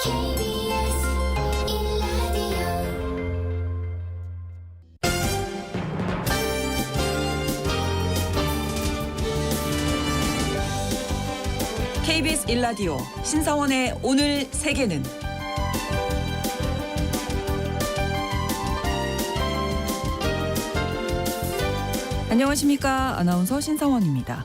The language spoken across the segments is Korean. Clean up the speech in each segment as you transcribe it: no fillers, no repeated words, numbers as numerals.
KBS 1라디오 KBS 1라디오 신성원의 오늘 세계는 안녕하십니까. 아나운서 신성원입니다.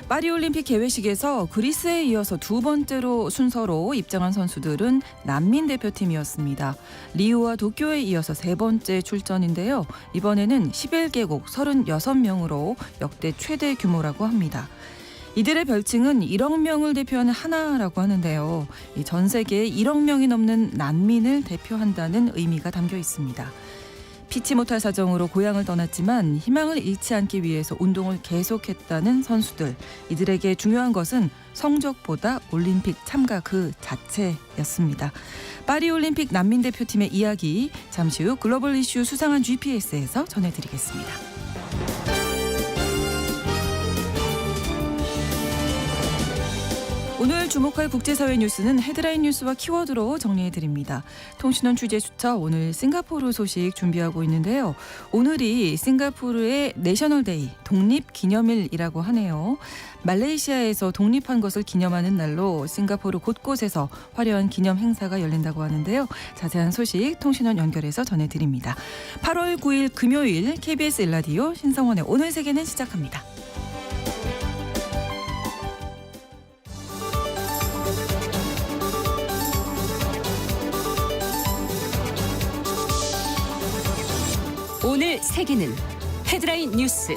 파리올림픽 개회식에서 그리스에 이어서 두 번째로 순서로 입장한 선수들은 난민 대표팀이었습니다. 리우와 도쿄에 이어서 세 번째 출전인데요. 이번에는 11개국 36명으로 역대 최대 규모라고 합니다. 이들의 별칭은 1억 명을 대표하는 하나라고 하는데요. 전 세계에 1억 명이 넘는 난민을 대표한다는 의미가 담겨 있습니다. 피치 못할 사정으로 고향을 떠났지만 희망을 잃지 않기 위해서 운동을 계속했다는 선수들. 이들에게 중요한 것은 성적보다 올림픽 참가 그 자체였습니다. 파리올림픽 난민대표팀의 이야기 잠시 후 글로벌 이슈 수상한 GPS에서 전해드리겠습니다. 오늘 주목할 국제사회 뉴스는 헤드라인 뉴스와 키워드로 정리해드립니다. 통신원 취재수차 오늘 싱가포르 소식 준비하고 있는데요. 오늘이 싱가포르의 내셔널데이 독립기념일이라고 하네요. 말레이시아에서 독립한 것을 기념하는 날로 싱가포르 곳곳에서 화려한 기념 행사가 열린다고 하는데요. 자세한 소식 통신원 연결해서 전해드립니다. 8월 9일 금요일 KBS 1라디오 신성원의 오늘 세계는 시작합니다. 오늘 세계는 헤드라인 뉴스.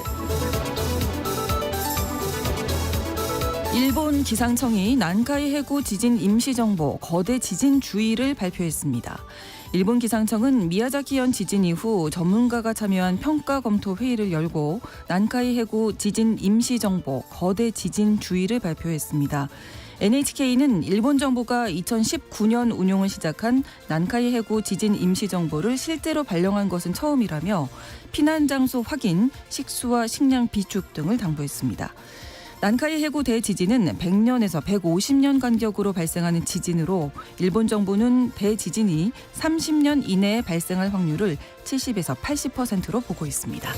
일본 기상청이 난카이 해구 지진 임시정보 거대 지진 주의를 발표했습니다. 일본 기상청은 미야자키현 지진 이후 전문가가 참여한 평가 검토 회의를 열고 난카이 해구 지진 임시정보 거대 지진 주의를 발표했습니다. NHK는 일본 정부가 2019년 운용을 시작한 난카이 해구 지진 임시정보를 실제로 발령한 것은 처음이라며 피난 장소 확인, 식수와 식량 비축 등을 당부했습니다. 난카이 해구 대지진은 100년에서 150년 간격으로 발생하는 지진으로 일본 정부는 대지진이 30년 이내에 발생할 확률을 70에서 80%로 보고 있습니다.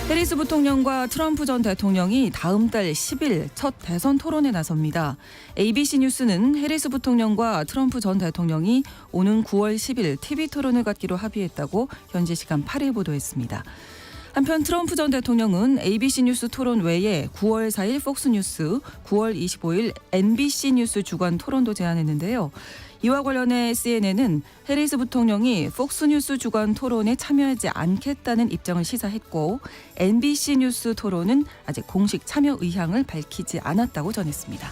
해리스 부통령과 트럼프 전 대통령이 다음 달 10일 첫 대선 토론에 나섭니다. ABC 뉴스는 해리스 부통령과 트럼프 전 대통령이 오는 9월 10일 TV 토론을 갖기로 합의했다고 현지 시간 8일 보도했습니다. 한편 트럼프 전 대통령은 ABC 뉴스 토론 외에 9월 4일 폭스뉴스, 9월 25일 NBC 뉴스 주간 토론도 제안했는데요. 이와 관련해 CNN은 해리스 부통령이 폭스뉴스 주간 토론에 참여하지 않겠다는 입장을 시사했고 NBC 뉴스 토론은 아직 공식 참여 의향을 밝히지 않았다고 전했습니다.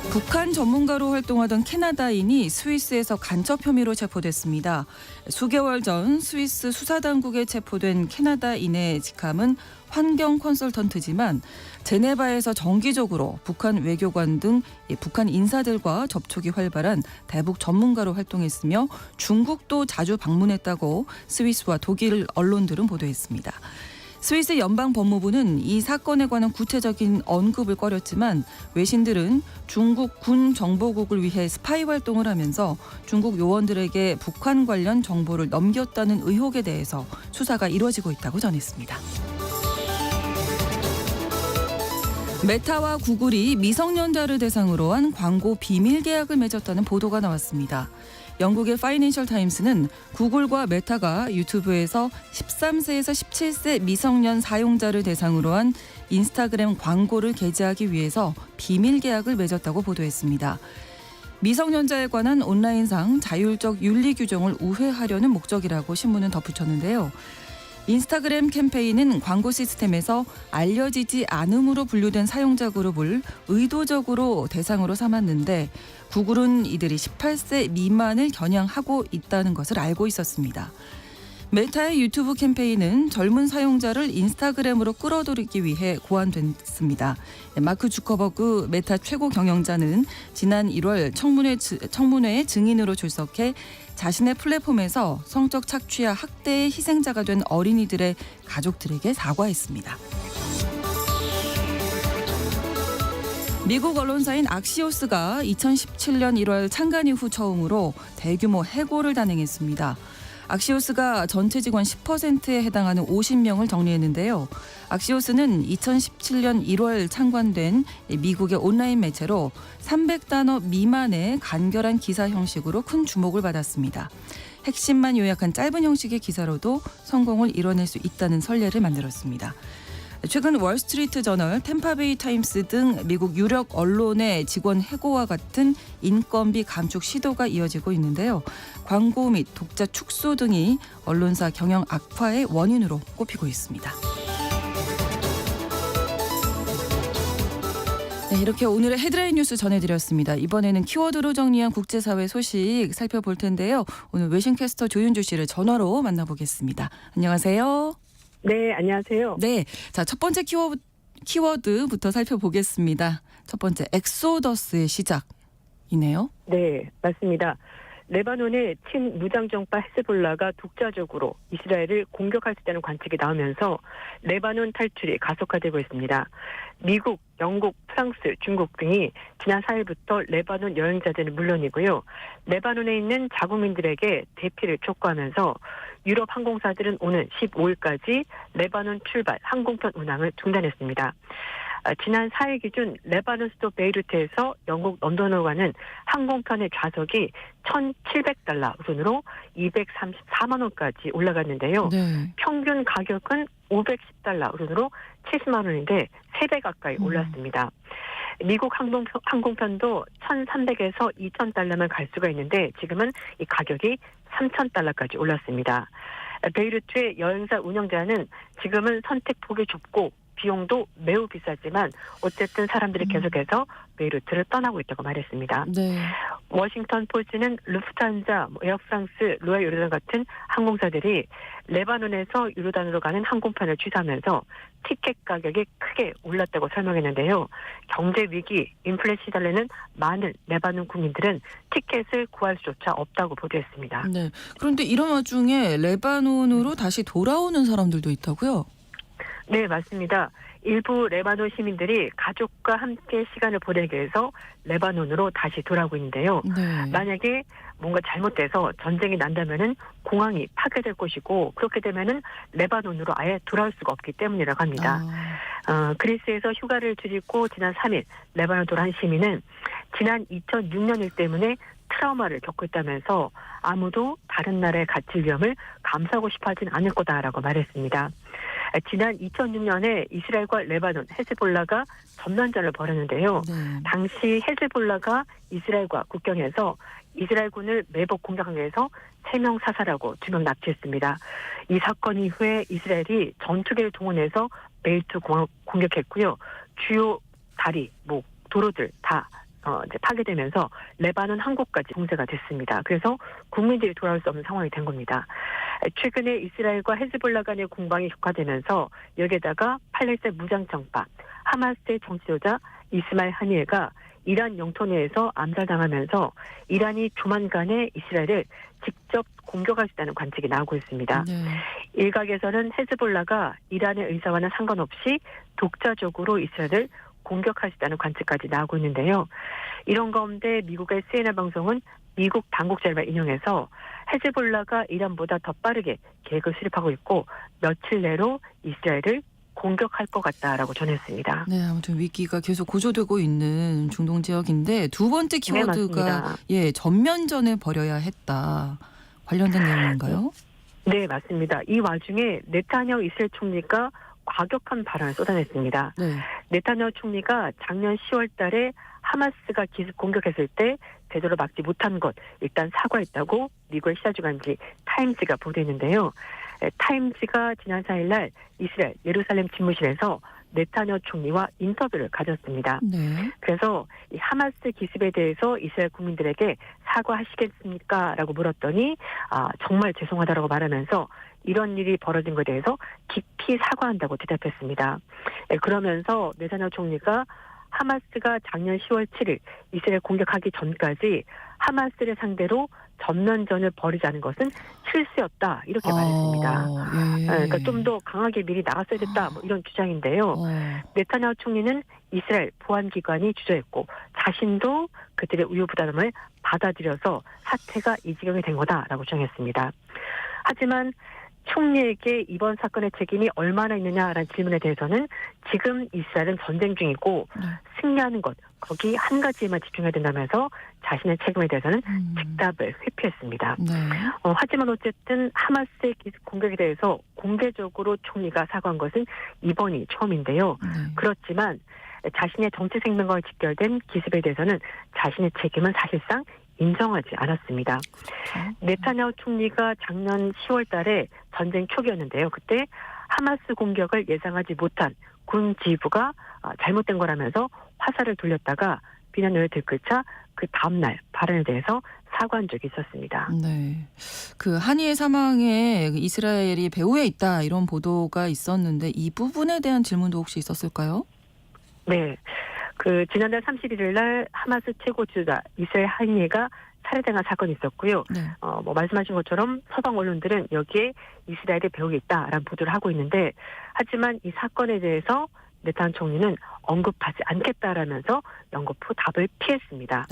북한 전문가로 활동하던 캐나다인이 스위스에서 간첩 혐의로 체포됐습니다. 수개월 전 스위스 수사당국에 체포된 캐나다인의 직함은 환경 컨설턴트지만 제네바에서 정기적으로 북한 외교관 등 북한 인사들과 접촉이 활발한 대북 전문가로 활동했으며 중국도 자주 방문했다고 스위스와 독일 언론들은 보도했습니다. 스위스 연방법무부는 이 사건에 관한 구체적인 언급을 꺼렸지만 외신들은 중국 군 정보국을 위해 스파이 활동을 하면서 중국 요원들에게 북한 관련 정보를 넘겼다는 의혹에 대해서 수사가 이루어지고 있다고 전했습니다. 메타와 구글이 미성년자를 대상으로 한 광고 비밀 계약을 맺었다는 보도가 나왔습니다. 영국의 파이낸셜 타임스는 구글과 메타가 유튜브에서 13세에서 17세 미성년 사용자를 대상으로 한 인스타그램 광고를 게재하기 위해서 비밀 계약을 맺었다고 보도했습니다. 미성년자에 관한 온라인상 자율적 윤리 규정을 우회하려는 목적이라고 신문은 덧붙였는데요. 인스타그램 캠페인은 광고 시스템에서 알려지지 않음으로 분류된 사용자 그룹을 의도적으로 대상으로 삼았는데 구글은 이들이 18세 미만을 겨냥하고 있다는 것을 알고 있었습니다. 메타의 유튜브 캠페인은 젊은 사용자를 인스타그램으로 끌어들이기 위해 고안됐습니다. 마크 주커버그 메타 최고 경영자는 지난 1월 청문회에 증인으로 출석해 자신의 플랫폼에서 성적 착취와 학대의 희생자가 된 어린이들의 가족들에게 사과했습니다. 미국 언론사인 악시오스가 2017년 1월 창간 이후 처음으로 대규모 해고를 단행했습니다. 악시오스가 전체 직원 10%에 해당하는 50명을 정리했는데요. 악시오스는 2017년 1월 창관된 미국의 온라인 매체로 300단어 미만의 간결한 기사 형식으로 큰 주목을 받았습니다. 핵심만 요약한 짧은 형식의 기사로도 성공을 이뤄낼 수 있다는 선례를 만들었습니다. 최근 월스트리트 저널, 템파베이 타임스 등 미국 유력 언론의 직원 해고와 같은 인건비 감축 시도가 이어지고 있는데요. 광고 및 독자 축소 등이 언론사 경영 악화의 원인으로 꼽히고 있습니다. 네, 이렇게 오늘의 헤드라인 뉴스 전해드렸습니다. 이번에는 키워드로 정리한 국제사회 소식 살펴볼 텐데요. 오늘 외신캐스터 조윤주 씨를 전화로 만나보겠습니다. 안녕하세요. 네, 안녕하세요. 네, 자, 첫 번째 키워드부터 살펴보겠습니다. 첫 번째, 엑소더스의 시작이네요. 네, 맞습니다. 레바논의 친무장정파 헤즈볼라가 독자적으로 이스라엘을 공격할 수 있다는 관측이 나오면서 레바논 탈출이 가속화되고 있습니다. 미국, 영국, 프랑스, 중국 등이 지난 4일부터 레바논 여행자들은 물론이고요. 레바논에 있는 자국민들에게 대피를 촉구하면서 유럽 항공사들은 오는 15일까지 레바논 출발 항공편 운항을 중단했습니다. 지난 4일 기준 레바논 수도 베이루트에서 영국 런던으로 가는 항공편의 좌석이 $1,700 우선으로 234만 원까지 올라갔는데요. 네. 평균 가격은 $510 우선으로 70만 원인데 3배 가까이 올랐습니다. 미국 항공편도 1,300에서 2,000달러만 갈 수가 있는데 지금은 이 가격이 3,000달러까지 올랐습니다. 베이루트의 여행사 운영자는 지금은 선택폭이 좁고 비용도 매우 비싸지만 어쨌든 사람들이 계속해서 베이루트를 떠나고 있다고 말했습니다. 네. 워싱턴 포스트는 루프트한자, 에어프랑스, 로얄 요르단 같은 항공사들이 레바논에서 요르단으로 가는 항공편을 취소하면서 티켓 가격이 크게 올랐다고 설명했는데요. 경제 위기, 인플레 시달리는 많은 레바논 국민들은 티켓을 구할 수조차 없다고 보도했습니다. 네. 그런데 이런 와중에 레바논으로 다시 돌아오는 사람들도 있다고요? 네, 맞습니다. 일부 레바논 시민들이 가족과 함께 시간을 보내기 위해서 레바논으로 다시 돌아오고 있는데요. 네. 만약에 뭔가 잘못돼서 전쟁이 난다면은 공항이 파괴될 것이고 그렇게 되면은 레바논으로 아예 돌아올 수가 없기 때문이라고 합니다. 그리스에서 휴가를 줄이고 지난 3일 레바논 돌아온 시민은 지난 2006년 일 때문에 트라우마를 겪고 있다면서 아무도 다른 나라에 갇힐 위험을 감수하고 싶어 하진 않을 거다라고 말했습니다. 지난 2006년에 이스라엘과 레바논, 헤즈볼라가 전면전을 벌였는데요. 네. 당시 헤즈볼라가 이스라엘과 국경에서 이스라엘군을 매복 공격하기 위해서 3명 사살하고 2명 납치했습니다. 이 사건 이후에 이스라엘이 전투기를 동원해서 베이루트 공항을 공격했고요. 주요 다리, 도로들 다 이제 파괴되면서 레바논 항구까지 봉쇄가 됐습니다. 그래서 국민들이 돌아올 수 없는 상황이 된 겁니다. 최근에 이스라엘과 헤즈볼라 간의 공방이 격화되면서 여기에다가 팔레스타인 무장정파 하마스의 정치조자 이스마일 하니에가 이란 영토 내에서 암살당하면서 이란이 조만간에 이스라엘을 직접 공격할 수 있다는 관측이 나오고 있습니다. 네. 일각에서는 헤즈볼라가 이란의 의사와는 상관없이 독자적으로 이스라엘을 공격할 수 있다는 관측까지 나오고 있는데요. 이런 가운데 미국의 CNN 방송은 미국 당국 자료를 인용해서 헤즈볼라가 이란보다 더 빠르게 계획을 수립하고 있고 며칠 내로 이스라엘을 공격할 것 같다라고 전했습니다. 네, 아무튼 위기가 계속 고조되고 있는 중동 지역인데 두 번째 키워드가 전면전을 벌여야 했다. 관련된 내용인가요? 네, 맞습니다. 이 와중에 네타냐후 이스라엘 총리가 과격한 발언을 쏟아냈습니다. 네. 네타냐후 총리가 작년 10월 달에 하마스가 기습 공격했을 때 제대로 막지 못한 것 일단 사과했다고 미국의 시사주간지 타임지가 보도했는데요. 타임지가 지난 4일 날 이스라엘 예루살렘 집무실에서 네타냐후 총리와 인터뷰를 가졌습니다. 네. 그래서 이 하마스 기습에 대해서 이스라엘 국민들에게 사과하시겠습니까? 라고 물었더니 정말 죄송하다라고 말하면서 이런 일이 벌어진 것에 대해서 깊이 사과한다고 대답했습니다. 그러면서 네타냐후 총리가 하마스가 작년 10월 7일 이스라엘 공격하기 전까지 하마스를 상대로 전면전을 벌이지 않은 것은 실수였다 이렇게 말했습니다. 예. 그러니까 좀 더 강하게 미리 나갔어야 됐다 뭐 이런 주장인데요. 네타냐후 총리는 이스라엘 보안기관이 주저했고 자신도 그들의 우유부단함을 받아들여서 사태가 이 지경이 된 거다라고 주장했습니다. 하지만 총리에게 이번 사건의 책임이 얼마나 있느냐라는 질문에 대해서는 지금 이스라엘은 전쟁 중이고 승리하는 것 거기 한 가지에만 집중해야 된다면서 자신의 책임에 대해서는 즉답을 회피했습니다. 네. 하지만 어쨌든 하마스의 공격에 대해서 공개적으로 총리가 사과한 것은 이번이 처음인데요. 네. 그렇지만 자신의 정치 생명과 직결된 기습에 대해서는 자신의 책임은 사실상 인정하지 않았습니다. 그렇죠. 네타냐후 총리가 작년 10월 달에 전쟁 초기였는데요. 그때 하마스 공격을 예상하지 못한 군 지휘부가 잘못된 거라면서 화살을 돌렸다가 비난을 들끓자 그 다음날 발언에 대해서 사과한 적이 있었습니다. 네. 그 한이의 사망에 이스라엘이 배후에 있다 이런 보도가 있었는데 이 부분에 대한 질문도 혹시 있었을까요? 네. 지난달 31일 날 하마스 최고 지도자 이스라엘 하니가 살해당한 사건이 있었고요. 네. 말씀하신 것처럼 서방 언론들은 여기에 이스라엘의 배후에 있다라는 보도를 하고 있는데 하지만 이 사건에 대해서 네타냐후 총리는 언급하지 않겠다라면서 연급 후 답을 피했습니다.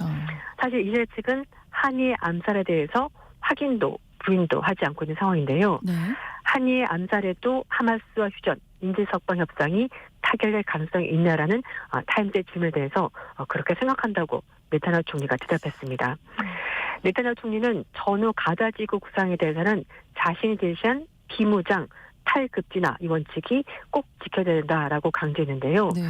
사실 이스라엘 측은 하니의 암살에 대해서 확인도 부인도 하지 않고 있는 상황인데요. 네. 하니의 암살에도 하마스와 휴전, 인질석방 협상이 타결될 가능성이 있냐라는 타임즈의 질문에 대해서 그렇게 생각한다고 네타냐후 총리가 대답했습니다. 네타냐후 총리는 전후 가자지구 구상에 대해서는 자신이 제시한 비무장, 탈급진화 이 원칙이 꼭 지켜야 된다라고 강조했는데요. 네.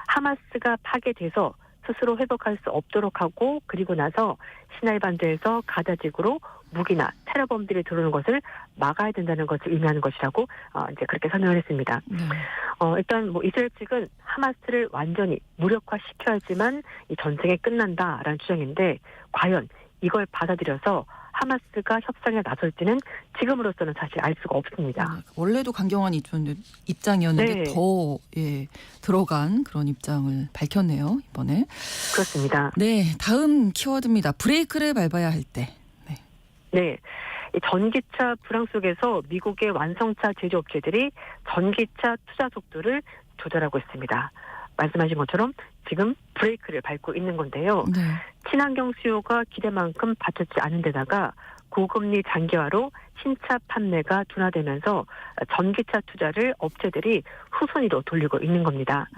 하마스가 파괴돼서 스스로 회복할 수 없도록 하고 그리고 나서 시나이 반도에서 가자지구로 무기나 테러범들이 들어오는 것을 막아야 된다는 것을 의미하는 것이라고 이제 그렇게 설명을 했습니다. 네. 일단 이스라엘 측은 하마스를 완전히 무력화시켜야 하지만 이 전쟁이 끝난다라는 주장인데 과연 이걸 받아들여서 하마스가 협상에 나설지는 지금으로서는 사실 알 수가 없습니다. 원래도 강경한 입장이었는데 네. 더 들어간 그런 입장을 밝혔네요. 이번에. 그렇습니다. 네. 다음 키워드입니다. 브레이크를 밟아야 할 때. 네. 이 전기차 불황 속에서 미국의 완성차 제조업체들이 전기차 투자 속도를 조절하고 있습니다. 말씀하신 것처럼 지금 브레이크를 밟고 있는 건데요. 네. 친환경 수요가 기대만큼 받쳐지지 않은 데다가 고금리 장기화로 신차 판매가 둔화되면서 전기차 투자를 업체들이 후순위로 돌리고 있는 겁니다.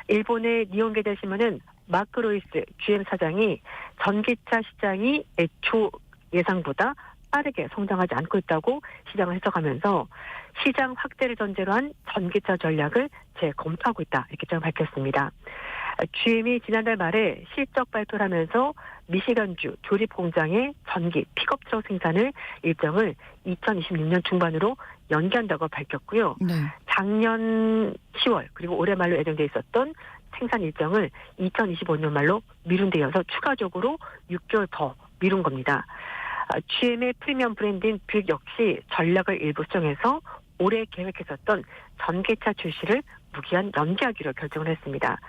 일본의 니혼게 대신문은 마크 로이스 GM 사장이 전기차 시장이 애초 예상보다 빠르게 성장하지 않고 있다고 시장을 해석하면서 시장 확대를 전제로 한 전기차 전략을 재검토하고 있다 이렇게 좀 밝혔습니다. GM이 지난달 말에 실적 발표를 하면서 미시간주 조립 공장의 전기 픽업트럭 생산을 일정을 2026년 중반으로 연기한다고 밝혔고요. 네. 작년 10월 그리고 올해 말로 예정돼 있었던 생산 일정을 2025년 말로 미룬 데 이어서 추가적으로 6개월 더 미룬 겁니다. GM의 프리미엄 브랜드인 뷰익 역시 전략을 일부 수정해서 올해 계획했었던 전기차 출시를 무기한 연기하기로 결정을 했습니다.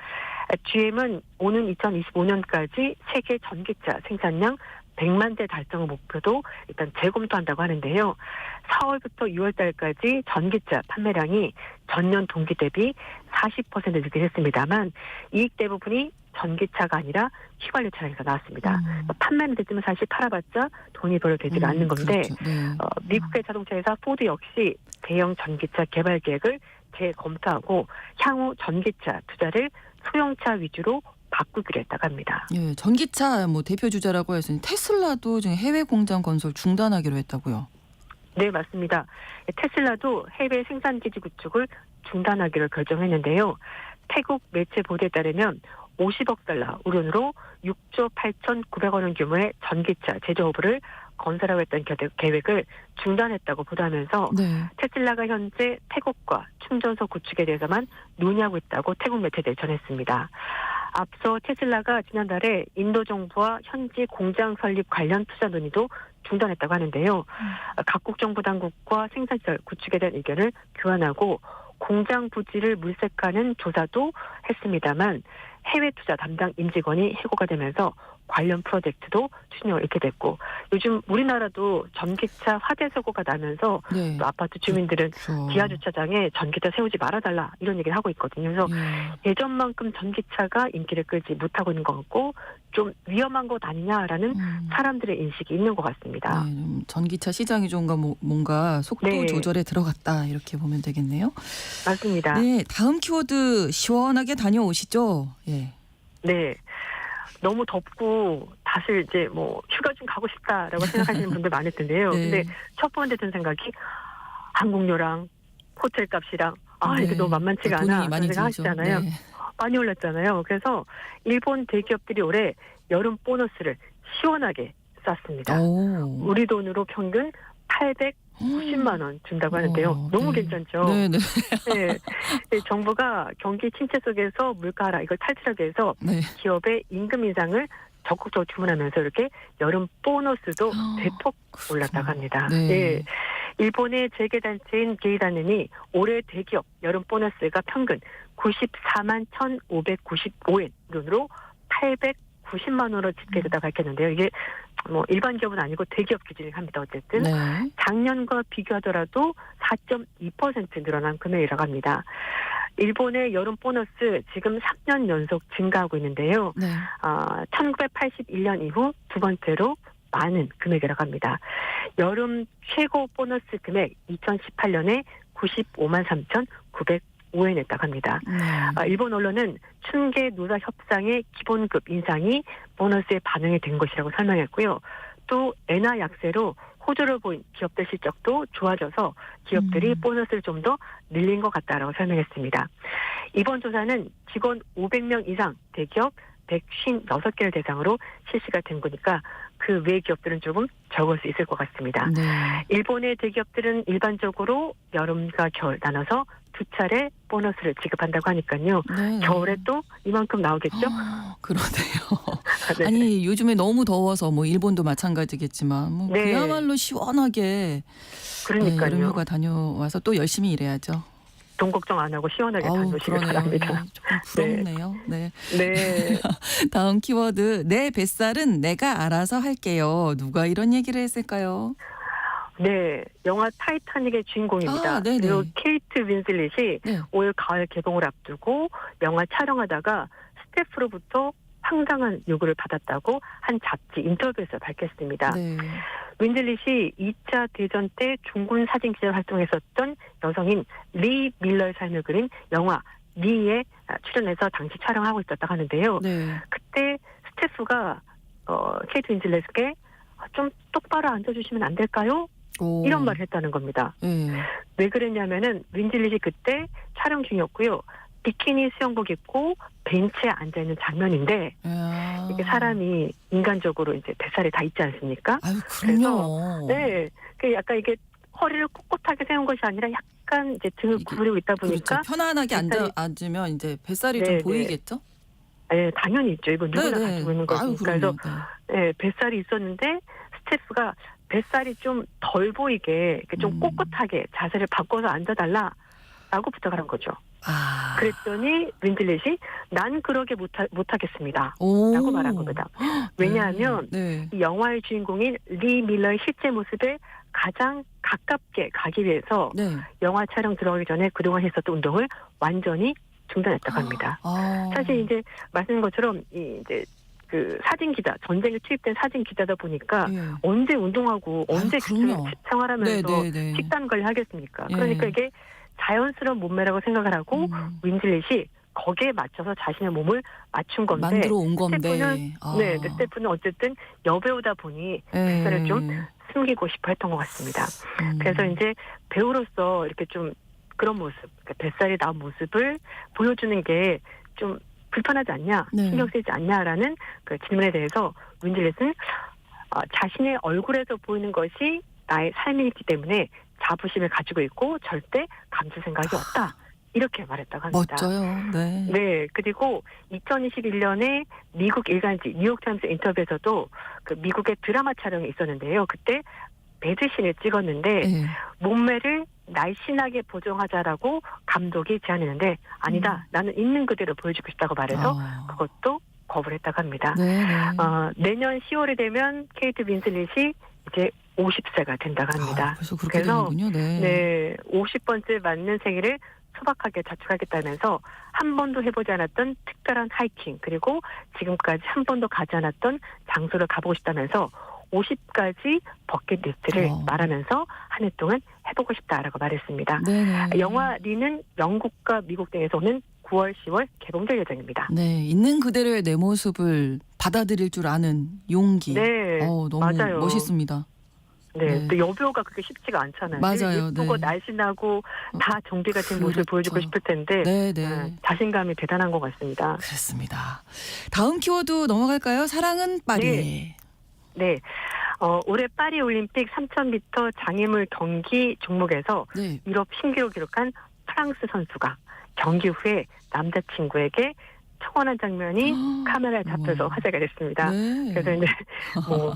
GM은 오는 2025년까지 세계 전기차 생산량 100만 대 달성을 목표도 일단 재검토한다고 하는데요. 4월부터 6월 달까지 전기차 판매량이 전년 동기 대비 40% 늘긴 이익 대부분이 전기차가 아니라 휘발유 차량에서 나왔습니다. 판매는 됐지만 사실 팔아봤자 돈이 별로 되지가 않는 건데 그렇죠. 네. 미국의 자동차 회사 포드 역시 대형 전기차 개발 계획을 재검토하고 향후 전기차 투자를 소형차 위주로 바꾸기로 했다고 합니다. 예, 전기차 대표 주자라고 해서 테슬라도 지금 해외 공장 건설 중단하기로 했다고요. 네, 맞습니다. 테슬라도 해외 생산기지 구축을 중단하기로 결정했는데요. 태국 매체 보도에 따르면 50억 달러 우론으로 6조 8,900억 원 규모의 전기차 제조업을 건설하고 했던 계획을 중단했다고 보도하면서 네. 테슬라가 현재 태국과 충전소 구축에 대해서만 논의하고 있다고 태국 매체들이 전했습니다. 앞서 테슬라가 지난달에 인도 정부와 현지 공장 설립 관련 투자 논의도 중단했다고 하는데요. 각국 정부 당국과 생산시설 구축에 대한 의견을 교환하고 공장 부지를 물색하는 조사도 했습니다만 해외 투자 담당 임직원이 해고가 되면서 관련 프로젝트도 추진력을 잃게 됐고 요즘 우리나라도 전기차 화재 사고가 나면서 네. 또 아파트 주민들은 그렇죠. 지하 주차장에 전기차 세우지 말아달라 이런 얘기를 하고 있거든요. 그래서 예전만큼 전기차가 인기를 끌지 못하고 있는 것 같고 좀 위험한 것 아니냐라는 사람들의 인식이 있는 것 같습니다. 네, 전기차 시장이 좀 뭔가 속도 네. 조절에 들어갔다 이렇게 보면 되겠네요. 맞습니다. 네, 다음 키워드 시원하게 다녀오시죠. 예. 네. 너무 덥고 사실 이제 뭐 휴가 좀 가고 싶다라고 생각하시는 분들 많을 텐데요. 네. 근데 첫 번째 든 생각이 항공료랑 호텔 값이랑 네. 이게 너무 만만치가 돈이 않아 많이 그런 생각 들죠. 하시잖아요. 네. 많이 올랐잖아요. 그래서 일본 대기업들이 올해 여름 보너스를 시원하게 쐈습니다. 오. 우리 돈으로 평균 890만 원 준다고 하는데요. 너무 네. 괜찮죠. 네, 네. 네. 네, 정부가 경기 침체 속에서 물가 하락 이걸 탈출하기 위해서 네. 기업의 임금 인상을 적극적으로 주문하면서 이렇게 여름 보너스도 대폭 올랐다고 합니다. 네. 예. 일본의 재계단체인 게이단은이 올해 대기업 여름 보너스가 평균 94만 1,595엔 돈으로 890만 원으로 집계됐다 밝혔는데요. 이게 뭐 일반 기업은 아니고 대기업 기준이 합니다. 어쨌든 네. 작년과 비교하더라도 4.2% 늘어난 금액이라고 합니다. 일본의 여름 보너스 지금 3년 연속 증가하고 있는데요. 네. 1981년 이후 두 번째로 많은 금액이라고 합니다. 여름 최고 보너스 금액 2018년에 95만 3,905엔이었다고 합니다. 네. 일본 언론은 춘계 노사 협상의 기본급 인상이 보너스에 반영이 된 것이라고 설명했고요. 또 엔화 약세로 호조를 보인 기업들 실적도 좋아져서 기업들이 보너스를 좀 더 늘린 것 같다라고 설명했습니다. 이번 조사는 직원 500명 이상 대기업 156개를 대상으로 실시가 된 거니까 그 외 기업들은 조금 적을 수 있을 것 같습니다. 네. 일본의 대기업들은 일반적으로 여름과 겨울 나눠서 두 차례 보너스를 지급한다고 하니까요. 네. 겨울에 또 이만큼 나오겠죠? 그러네요. 네. 아니 요즘에 너무 더워서 뭐 일본도 마찬가지겠지만 뭐 네. 그야말로 시원하게 그러니까요. 여름휴가 다녀와서 또 열심히 일해야죠. 돈 걱정 안 하고 시원하게 다녀오시기 그러네요. 바랍니다. 네, 조금 부럽네요. 네. 네. 다음 키워드 내 뱃살은 내가 알아서 할게요. 누가 이런 얘기를 했을까요? 네. 영화 타이타닉의 주인공입니다. 아, 네네. 그리고 케이트 윈슬릿이 네. 올 가을 개봉을 앞두고 영화 촬영하다가 스태프로부터 황당한 요구를 받았다고 한 잡지 인터뷰에서 밝혔습니다. 네. 윈슬릿이 2차 대전 때 중군 사진 기자 활동했었던 여성인 리 밀러의 삶을 그린 영화 리에 출연해서 당시 촬영하고 있었다고 하는데요. 네. 그때 스태프가 케이트 윈슬릿에게 좀 똑바로 앉아주시면 안 될까요? 오. 이런 말을 했다는 겁니다. 네. 왜 그랬냐면은 윈슬릿이 그때 촬영 중이었고요. 비키니 수영복 입고 벤치에 앉아 있는 장면인데 야. 이게 사람이 인간적으로 이제 뱃살이 다 있지 않습니까? 아유 그럼요. 네, 그 약간 이게 허리를 꼿꼿하게 세운 것이 아니라 약간 이제 등을 이게, 구부리고 있다 보니까 그렇죠. 편안하게 앉으면 이제 뱃살이 네, 좀 네. 보이겠죠? 네, 당연히 있죠. 이거 누구나 네네. 가지고 있는 아유 거니까. 그래서 그럼요. 네, 뱃살이 있었는데 스태프가 뱃살이 좀 덜 보이게 이렇게 좀 꼿꼿하게 자세를 바꿔서 앉아달라라고 부탁을 한 거죠. 아. 그랬더니 윈슬릿이 난 그러게 못하겠습니다. 오. 라고 말한 겁니다. 왜냐하면 네. 이 영화의 주인공인 리 밀러의 실제 모습에 가장 가깝게 가기 위해서 네. 영화 촬영 들어가기 전에 그동안 했었던 운동을 완전히 중단했다고 합니다. 아. 사실 이제 말씀인 것처럼 이제 그 사진 기자 전쟁에 투입된 사진 기자다 보니까 예. 언제 운동하고 언제 그럼요. 생활하면서 네. 식단 관리하겠습니까? 예. 그러니까 이게 자연스러운 몸매라고 생각을 하고 윈슬릿이 거기에 맞춰서 자신의 몸을 맞춘 건데 만들어 온 건데. 스태프는 어쨌든 여배우다 보니 예. 뱃살을 좀 숨기고 싶어 했던 것 같습니다. 그래서 이제 배우로서 이렇게 좀 그런 모습, 그러니까 뱃살이 나온 모습을 보여주는 게 좀 불편하지 않냐, 네. 신경 쓰이지 않냐라는 그 질문에 대해서 윈슬릿은 자신의 얼굴에서 보이는 것이 나의 삶이기 때문에 자부심을 가지고 있고 절대 감출 생각이 없다. 이렇게 말했다고 합니다. 멋져요. 네. 네, 그리고 2021년에 미국 일간지 뉴욕타임스 인터뷰에서도 그 미국의 드라마 촬영이 있었는데요. 그때 배드신을 찍었는데 네. 몸매를 날씬하게 보정하자라고 감독이 제안했는데 아니다. 나는 있는 그대로 보여주고 싶다고 말해서 그것도 거부를 했다고 합니다. 네. 내년 10월에 되면 케이트 윈슬릿이 이제 50세가 된다고 합니다. 벌써 그렇게 그래서 되는군요. 네. 네, 50번째 맞는 생일을 소박하게 자축하겠다면서 한 번도 해보지 않았던 특별한 하이킹 그리고 지금까지 한 번도 가지 않았던 장소를 가보고 싶다면서 50가지 버킷리스트를 말하면서 한 해 동안 해보고 싶다라고 말했습니다. 네. 영화 리는 영국과 미국 등에서 오는 9월, 10월 개봉될 예정입니다. 네, 있는 그대로의 내 모습을 받아들일 줄 아는 용기. 네, 너무 맞아요. 멋있습니다. 네, 네. 또 여배우가 그렇게 쉽지가 않잖아요. 맞아요. 예쁘고 네. 날씬하고 다 정비가 된 모습을 그렇죠. 보여주고 싶을 텐데 네. 자신감이 대단한 것 같습니다. 그렇습니다. 다음 키워드 넘어갈까요? 사랑은 파리. 네, 올해 파리 올림픽 3000m 장애물 경기 종목에서 네. 유럽 신기록 기록한 프랑스 선수가 경기 후에 남자친구에게 청혼한 장면이 카메라에 잡혀서 우와. 화제가 됐습니다. 네. 그래서 이제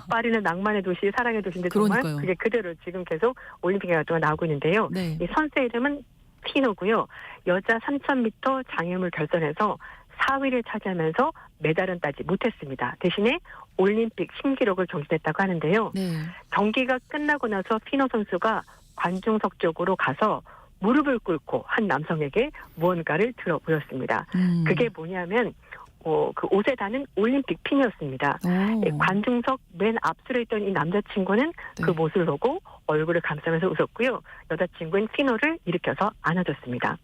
파리는 낭만의 도시, 사랑의 도시인데 정말 그러니까요. 그게 그대로 지금 계속 올림픽에 동안 나오고 있는데요. 네. 이 선수의 이름은 피노고요. 여자 3000m 장애물 결선에서 4위를 차지하면서 메달은 따지 못했습니다. 대신에 올림픽 신기록을 경신했다고 하는데요. 네. 경기가 끝나고 나서 피노 선수가 관중석 쪽으로 가서 무릎을 꿇고 한 남성에게 무언가를 들어 보였습니다. 그게 뭐냐면 그 옷에 다는 올림픽 핀이었습니다. 관중석 맨 앞줄에 있던 이 남자친구는 네. 그 모습을 보고 얼굴을 감싸면서 웃었고요. 여자친구는 피노를 일으켜서 안아줬습니다.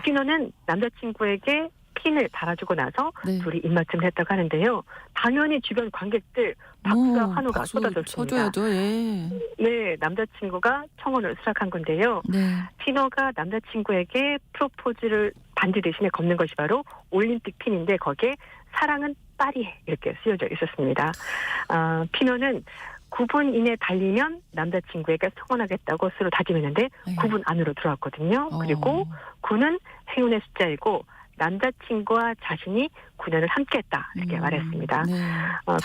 피노는 남자친구에게 핀을 달아주고 나서 네. 둘이 입맞춤을 했다고 하는데요. 당연히 주변 관객들 박수와 환호가 박수 쏟아졌습니다. 쳐줘야죠. 예. 네, 남자친구가 청혼을 수락한 건데요. 네. 피노가 남자친구에게 프로포즈를 반지 대신에 걷는 것이 바로 올림픽 핀인데 거기에 사랑은 파리 이렇게 쓰여져 있었습니다. 피노는 9분 이내 달리면 남자친구에게 청혼하겠다고 스스로 다짐했는데 에휴. 9분 안으로 들어왔거든요. 그리고 9는 행운의 숫자이고 남자친구와 자신이 9년을 함께했다 이렇게 말했습니다. 네.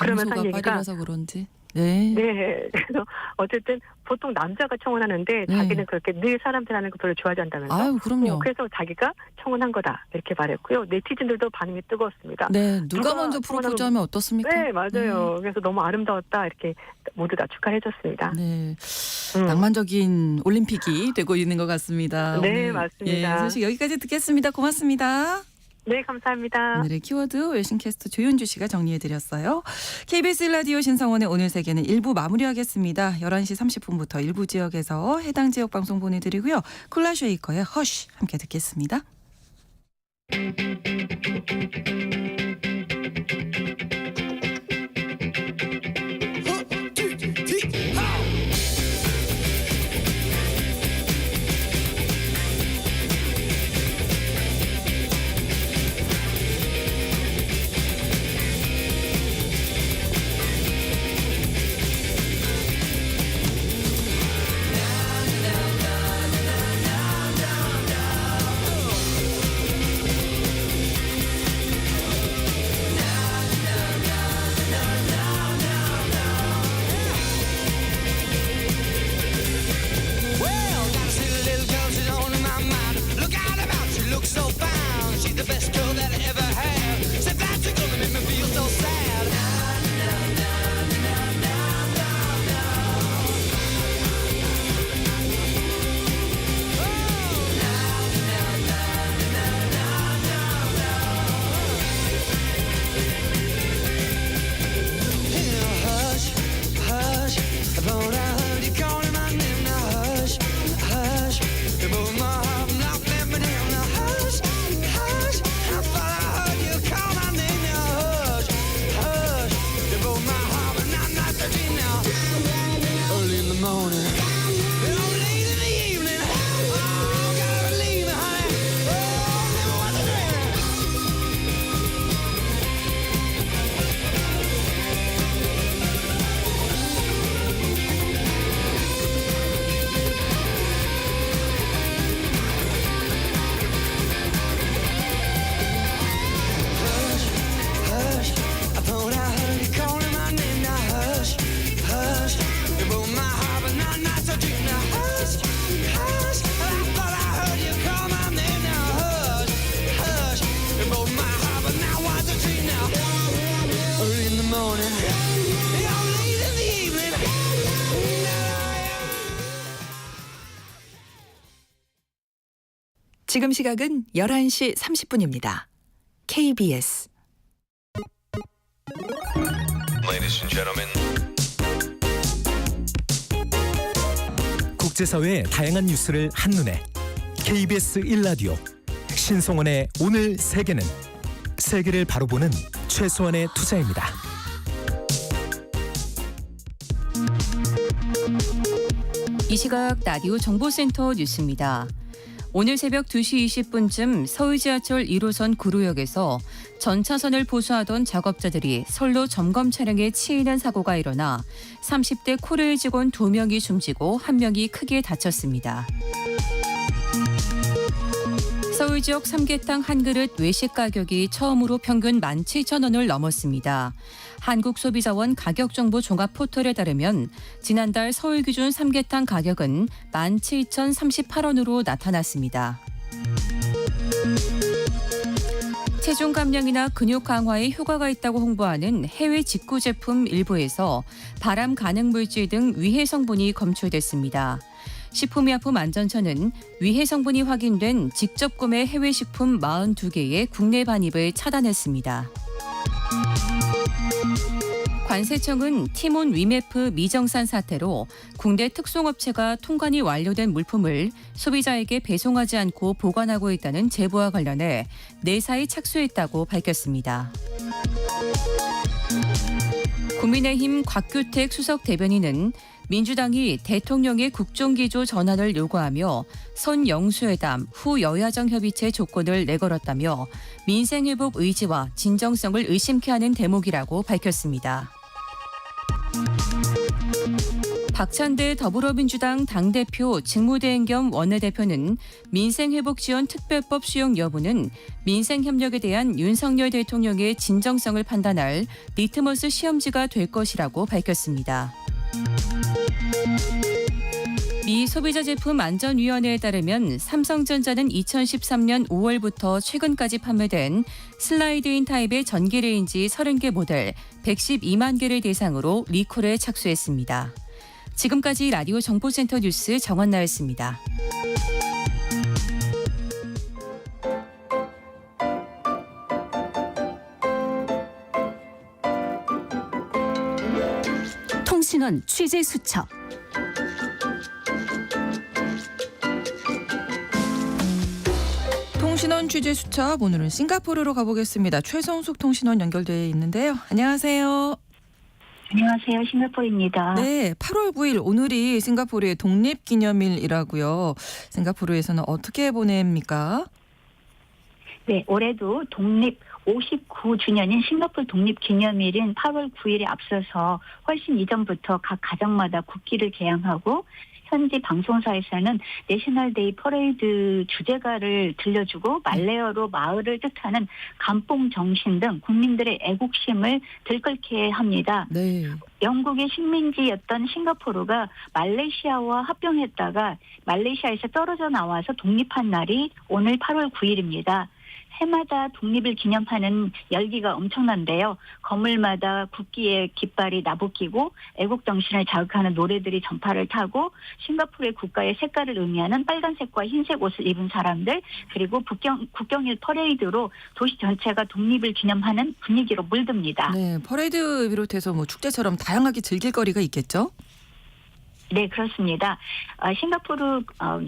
그러면서 한 장소가 얘기가 파리라서 그런지. 네. 네. 그래서 어쨌든 보통 남자가 청혼하는데 네. 자기는 그렇게 늘 사람들 하는 거 별로 좋아하지 않다면서 아유, 그럼요. 그래서 자기가 청혼한 거다 이렇게 말했고요. 네티즌들도 반응이 뜨거웠습니다. 네. 누가 누가 먼저 청혼하면- 프로포즈하면 어떻습니까? 네, 맞아요. 그래서 너무 아름다웠다 이렇게 모두 다 축하해 줬습니다. 네. 낭만적인 올림픽이 되고 있는 것 같습니다. 네, 오늘, 맞습니다. 예, 소식 여기까지 듣겠습니다. 고맙습니다. 네, 감사합니다. 오늘의 키워드 웨싱캐스트 조윤주 씨가 정리해드렸어요. KBS 라디오 신성원의 오늘 세계는 1부 마무리하겠습니다. 11시 30분부터 일부 지역에서 해당 지역 방송 보내드리고요. 쿨라쉐이커의 허쉬 함께 듣겠습니다. morning. You're late in the evening. 지금 시각은 11시 30분입니다. KBS Ladies and gentlemen. 국제사회의 다양한 뉴스를 한눈에 KBS 1라디오 신성원의 오늘 세계는 세계를 바로 보는 최소한의 투자입니다. 이 시각 라디오 정보센터 뉴스입니다. 오늘 새벽 2시 20분쯤 서울 지하철 1호선 구로역에서 전 차선을 보수하던 작업자들이 선로 점검 차량에 치이는 사고가 일어나 30대 코레일 직원 2명이 숨지고 1명이 크게 다쳤습니다. 서울 지역 삼계탕 한 그릇 외식 가격이 처음으로 평균 17,000원을 넘었습니다. 한국소비자원 가격정보 종합 포털에 따르면 지난달 서울 기준 삼계탕 가격은 17,038원으로 나타났습니다. 체중 감량이나 근육 강화에 효과가 있다고 홍보하는 해외 직구 제품 일부에서 발암 가능 물질 등 위해 성분이 검출됐습니다. 식품의약품안전처는 위해 성분이 확인된 직접 구매 해외 식품 42개의 국내 반입을 차단했습니다. 관세청은 티몬 위메프 미정산 사태로 국내 특송업체가 통관이 완료된 물품을 소비자에게 배송하지 않고 보관하고 있다는 제보와 관련해 내사에 착수했다고 밝혔습니다. 국민의힘 곽규택 수석 대변인은 민주당이 대통령의 국정기조 전환을 요구하며 선영수회담 후 여야정 협의체 조건을 내걸었다며 민생회복 의지와 진정성을 의심케 하는 대목이라고 밝혔습니다. 박찬대 더불어민주당 당대표 직무대행 겸 원내대표는 민생회복지원 특별법 수용 여부는 민생협력에 대한 윤석열 대통령의 진정성을 판단할 리트머스 시험지가 될 것이라고 밝혔습니다. 미 소비자제품안전위원회에 따르면 삼성전자는 2013년 5월부터 최근까지 판매된 슬라이드인 타입의 전기레인지 30개 모델 112만 개를 대상으로 리콜에 착수했습니다. 지금까지 라디오 정보센터 뉴스 정원나였습니다. 통신원 취재 수첩. 통신원 취재 수첩 오늘은 싱가포르로 가보겠습니다. 최성숙 통신원 연결돼 있는데요. 안녕하세요. 안녕하세요. 싱가포르입니다. 네, 8월 9일 오늘이 싱가포르의 독립기념일이라고요. 싱가포르에서는 어떻게 보냅니까? 네, 올해도 독립 59주년인 싱가포르 독립기념일인 8월 9일에 앞서서 훨씬 이전부터 각 가정마다 국기를 개양하고 현지 방송사에서는 내셔널데이 퍼레이드 주제가를 들려주고 말레어로 마을을 뜻하는 감뽕 정신 등 국민들의 애국심을 들끓게 합니다. 네. 영국의 식민지였던 싱가포르가 말레이시아와 합병했다가 말레이시아에서 떨어져 나와서 독립한 날이 오늘 8월 9일입니다. 해마다 독립을 기념하는 열기가 엄청난데요. 건물마다 국기의 깃발이 나부끼고 애국정신을 자극하는 노래들이 전파를 타고 싱가포르의 국가의 색깔을 의미하는 빨간색과 흰색 옷을 입은 사람들 그리고 국경일 퍼레이드로 도시 전체가 독립을 기념하는 분위기로 물듭니다. 네, 퍼레이드 비롯해서 뭐 축제처럼 다양하게 즐길 거리가 있겠죠? 네, 그렇습니다. 싱가포르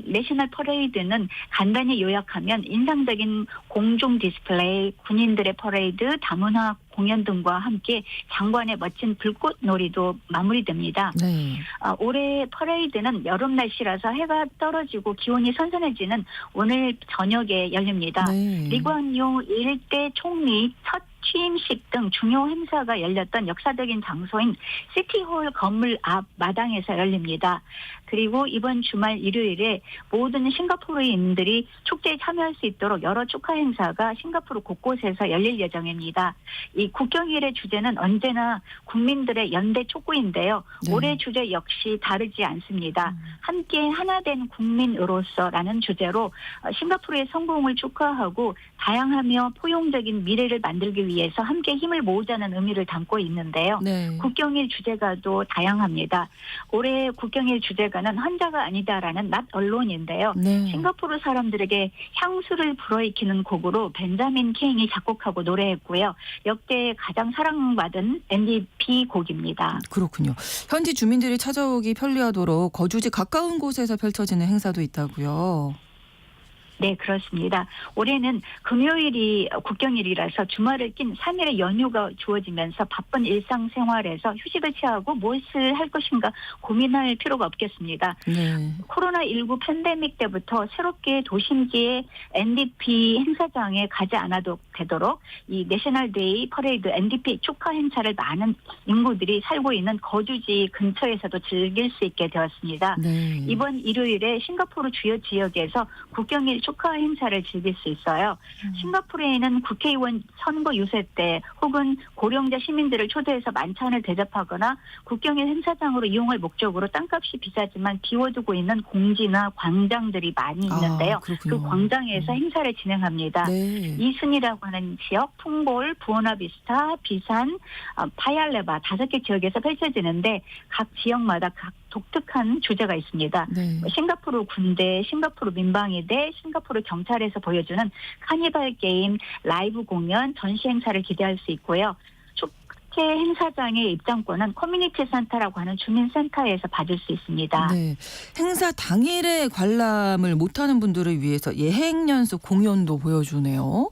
내셔널 퍼레이드는 간단히 요약하면 인상적인 공중 디스플레이, 군인들의 퍼레이드, 다문화 공연 등과 함께 장관의 멋진 불꽃놀이도 마무리됩니다. 네. 올해 퍼레이드는 여름 날씨라서 해가 떨어지고 기온이 선선해지는 오늘 저녁에 열립니다. 네. 리구안요 일대 총리 첫 취임식 등 중요 행사가 열렸던 역사적인 장소인 시티홀 건물 앞 마당에서 열립니다. 그리고 이번 주말 일요일에 모든 싱가포르인들이 축제에 참여할 수 있도록 여러 축하 행사가 싱가포르 곳곳에서 열릴 예정입니다. 이 국경일의 주제는 언제나 국민들의 연대 촉구인데요. 네. 올해 주제 역시 다르지 않습니다. 함께 하나 된 국민으로서라는 주제로 싱가포르의 성공을 축하하고 다양하며 포용적인 미래를 만들기 위해서 함께 힘을 모으자는 의미를 담고 있는데요. 네. 국경일 주제가도 다양합니다. 올해 국경일 주제가는 환자가 아니다라는 낫 언론인데요. 네. 싱가포르 사람들에게 향수를 불어익히는 곡으로 벤자민 케인이 작곡하고 노래했고요. 역대 가장 사랑받은 NDP 곡입니다. 그렇군요. 현지 주민들이 찾아오기 편리하도록 거주지 가까운 곳에서 펼쳐지는 행사도 있다고요. 네, 그렇습니다. 올해는 금요일이 국경일이라서 주말을 낀 3일의 연휴가 주어지면서 바쁜 일상생활에서 휴식을 취하고 무엇을 할 것인가 고민할 필요가 없겠습니다. 네. 코로나19 팬데믹 때부터 새롭게 도심지의 NDP 행사장에 가지 않아도 되도록 이 내셔널데이 퍼레이드 NDP 축하 행사를 많은 인구들이 살고 있는 거주지 근처에서도 즐길 수 있게 되었습니다. 네. 이번 일요일에 싱가포르 주요 지역에서 국경일 축하 행사를 즐길 수 있어요. 싱가포르에는 국회의원 선거 유세 때 혹은 고령자 시민들을 초대해서 만찬을 대접하거나 국경일 행사장으로 이용할 목적으로 땅값이 비싸지만 비워두고 있는 공지나 광장들이 많이 있는데요. 그렇군요. 그 광장에서 행사를 진행합니다. 네. 이순이라고 하는 지역, 풍볼, 부오나비스타, 비산, 파얄레바 5개 지역에서 펼쳐지는데 각 지역마다 각 독특한 주제가 있습니다. 네. 싱가포르 군대, 싱가포르 민방위대, 싱가포르 경찰에서 보여주는 카니발 게임, 라이브 공연, 전시 행사를 기대할 수 있고요. 축제 행사장의 입장권은 커뮤니티 센터라고 하는 주민센터에서 받을 수 있습니다. 네. 행사 당일에 관람을 못하는 분들을 위해서 예행연수 공연도 보여주네요.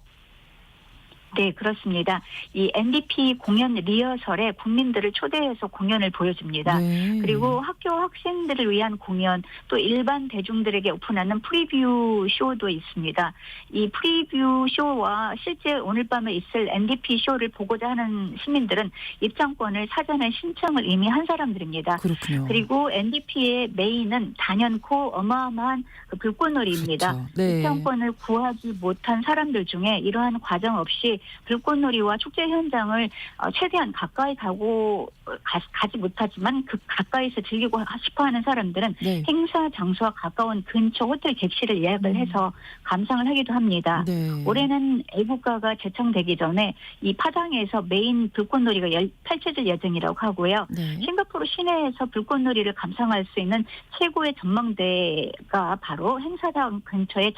네, 그렇습니다. 이 NDP 공연 리허설에 국민들을 초대해서 공연을 보여줍니다. 네. 그리고 학교 학생들을 위한 공연, 또 일반 대중들에게 오픈하는 프리뷰 쇼도 있습니다. 이 프리뷰 쇼와 실제 오늘 밤에 있을 NDP 쇼를 보고자 하는 시민들은 입장권을 사전에 신청을 이미 한 사람들입니다. 그렇군요. 그리고 NDP의 메인은 단연코 어마어마한 그 불꽃놀이입니다. 그렇죠. 네. 입장권을 구하지 못한 사람들 중에 이러한 과정 없이 불꽃놀이와 축제 현장을 최대한 가까이 가지 못하지만 그 가까이서 즐기고 싶어하는 사람들은 네. 행사 장소와 가까운 근처 호텔 객실을 예약을 해서 감상을 하기도 합니다. 네. 올해는 애국가가 제청되기 전에 이 파당에서 메인 불꽃놀이가 펼쳐질 예정이라고 하고요. 네. 싱가포르 시내에서 불꽃놀이를 감상할 수 있는 최고의 전망대가 바로 행사장 근처의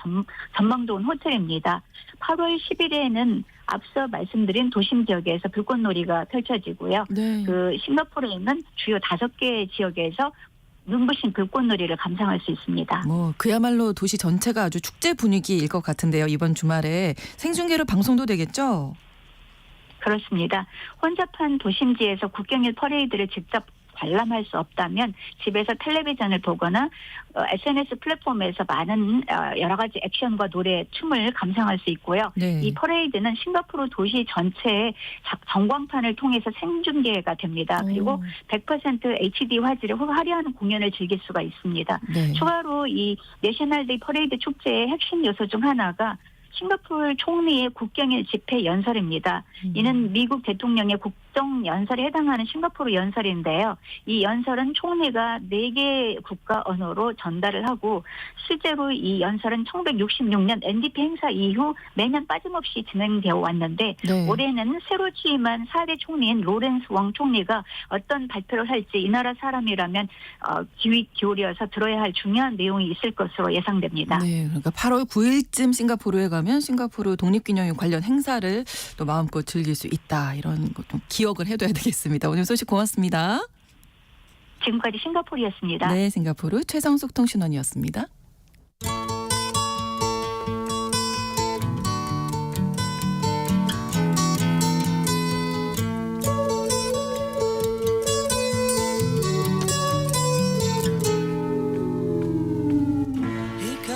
전망 좋은 호텔입니다. 8월 10일에는 앞서 말씀드린 도심 지역에서 불꽃놀이가 펼쳐지고요. 네. 그 싱가포르에 있는 주요 5개 지역에서 눈부신 불꽃놀이를 감상할 수 있습니다. 뭐 그야말로 도시 전체가 아주 축제 분위기일 것 같은데요. 이번 주말에 생중계로 방송도 되겠죠? 그렇습니다. 혼잡한 도심지에서 국경일 퍼레이드를 직접 관람할 수 없다면 집에서 텔레비전을 보거나 SNS 플랫폼에서 많은 여러 가지 액션과 노래, 춤을 감상할 수 있고요. 네. 이 퍼레이드는 싱가포르 도시 전체의 전광판을 통해서 생중계가 됩니다. 그리고 100% HD 화질의 화려한 공연을 즐길 수가 있습니다. 네. 추가로 이 내셔널데이 퍼레이드 축제의 핵심 요소 중 하나가 싱가포르 총리의 국경일 집회 연설입니다. 이는 미국 대통령의 국정 연설에 해당하는 싱가포르 연설인데요. 이 연설은 총리가 4개 국가 언어로 전달을 하고 실제로 이 연설은 1966년 NDP 행사 이후 매년 빠짐없이 진행되어 왔는데 네. 올해는 새로 취임한 4대 총리인 로렌스 왕 총리가 어떤 발표를 할지 이 나라 사람이라면 귀 기울여서 들어야 할 중요한 내용이 있을 것으로 예상됩니다. 네, 그러니까 8월 9일쯤 싱가포르에 가면 싱가포르 독립기념일 관련 행사를 또 마음껏 즐길 수 있다. 이런 것도 기억을 해둬야 되겠습니다. 오늘 소식 고맙습니다. 지금까지 싱가포르였습니다. 네, 싱가포르 최성숙 통신원이었습니다.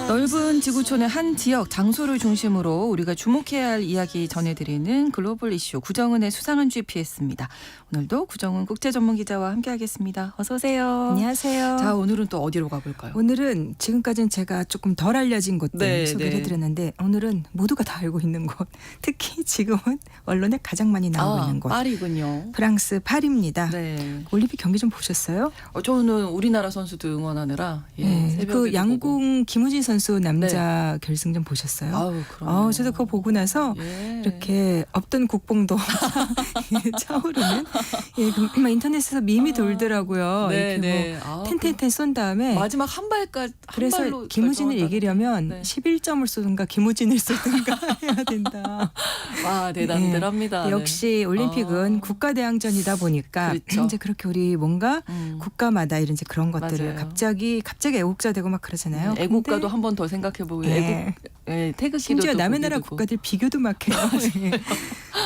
넓은 전 지구촌의 한 지역 장소를 중심으로 우리가 주목해야 할 이야기 전해드리는 글로벌 이슈 구정은의 수상한 GPS입니다. 오늘도 구정은 국제 전문 기자와 함께하겠습니다. 어서 오세요. 안녕하세요. 자, 오늘은 또 어디로 가볼까요? 오늘은 지금까지는 제가 조금 덜 알려진 곳들 네, 소개를 네. 해드렸는데 오늘은 모두가 다 알고 있는 곳, 특히 지금은 언론에 가장 많이 나오고 있는 곳, 파리군요. 프랑스 파리입니다. 네. 올림픽 경기 좀 보셨어요? 저는 우리나라 선수들 응원하느라 네. 새벽에도 그 보고. 양궁 김우진 선수 남자 결승전 보셨어요? 아우, 그럼. 저도 그거 보고 나서 이렇게 없던 국뽕도 차오르는 막 인터넷에서 밈이 돌더라고요. 이렇게 뭐 텐텐텐 쏜 다음에 마지막 한 발까지 그래서 김우진을 이기려면 네. 11점을 쏘든가 김우진을 쏘든가 해야 된다. 와, 대단들 합니다. 역시 올림픽은 국가대항전이다 보니까 그렇죠. 이제 그렇게 우리 뭔가 국가마다 이런 이제 그런 것들을 맞아요. 갑자기 애국자 되고 막 그러잖아요. 애국가도 근데 한 번 더 생각해보고 네. 태극기도 심지어 또 남의 보게 나라 되고. 국가들 비교도 막 해요.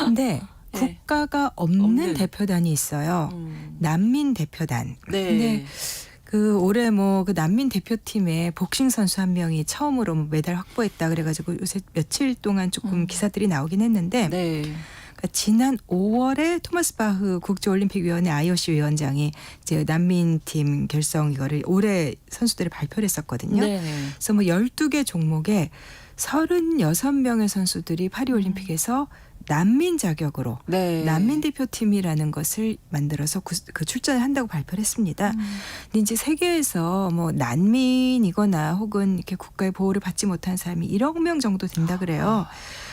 근데 네. 국가가 없는 대표단이 있어요. 난민 대표단. 네. 근데 그 올해 뭐 그 난민 대표팀에 복싱 선수 한 명이 처음으로 뭐 메달 확보했다 그래가지고 요새 며칠 동안 조금 기사들이 나오긴 했는데 네. 그러니까 지난 5월에 토마스 바흐 국제올림픽위원회 IOC 위원장이 이제 난민팀 결성 이거를 올해 선수들을 발표를 했었거든요. 네. 그래서 뭐 12개 종목에 36명의 선수들이 파리올림픽에서 난민 자격으로 네. 난민 대표팀이라는 것을 만들어서 그 출전을 한다고 발표를 했습니다. 근데 이제 세계에서 뭐 난민이거나 혹은 이렇게 국가의 보호를 받지 못한 사람이 1억 명 정도 된다 그래요.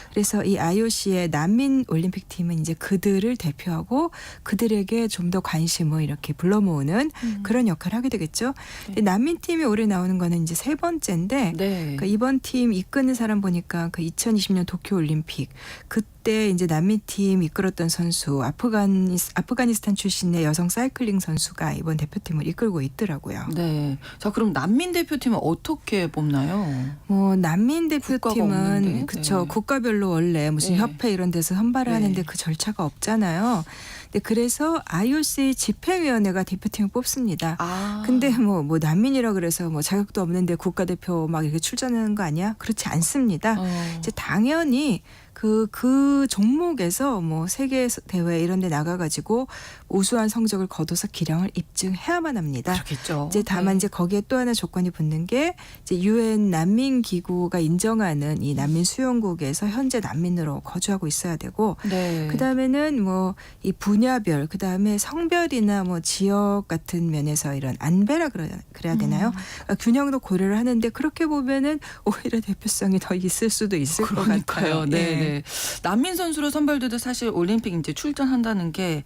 그래서 이 IOC의 난민 올림픽 팀은 이제 그들을 대표하고 그들에게 좀 더 관심을 이렇게 불러 모으는 그런 역할을 하게 되겠죠. 근데 난민 팀이 올해 나오는 거는 이제 세 번째인데 네. 그러니까 이번 팀 이끄는 사람 보니까 그 2020년 도쿄 올림픽 그때 이제 난민팀 이끌었던 선수 아프가니스탄 출신의 여성 사이클링 선수가 이번 대표팀을 이끌고 있더라고요. 네. 자, 그럼 난민 대표팀은 어떻게 뽑나요? 뭐 난민 국가가 대표팀은 없는데? 그쵸 네. 국가별로 원래 무슨 네. 협회 이런 데서 선발을 네. 하는데 그 절차가 없잖아요. 근데 그래서 IOC 집행위원회가 대표팀을 뽑습니다. 근데 뭐 난민이라 그래서 뭐 자격도 없는데 국가대표 막 이렇게 출전하는 거 아니야? 그렇지 않습니다. 이제 당연히 그 종목에서 뭐 세계 대회 이런 데 나가가지고 우수한 성적을 거둬서 기량을 입증해야만 합니다. 그렇겠죠. 이제 다만 네. 이제 거기에 또 하나 조건이 붙는 게 이제 UN 난민 기구가 인정하는 이 난민 수용국에서 현재 난민으로 거주하고 있어야 되고 네. 그다음에는 뭐 이 분야별 그다음에 성별이나 뭐 지역 같은 면에서 이런 안배라 그래야 되나요? 그러니까 균형도 고려를 하는데 그렇게 보면은 오히려 대표성이 더 있을 수도 있을 것 같아요. 네, 네. 난민 선수로 선발돼도 사실 올림픽 이제 출전한다는 게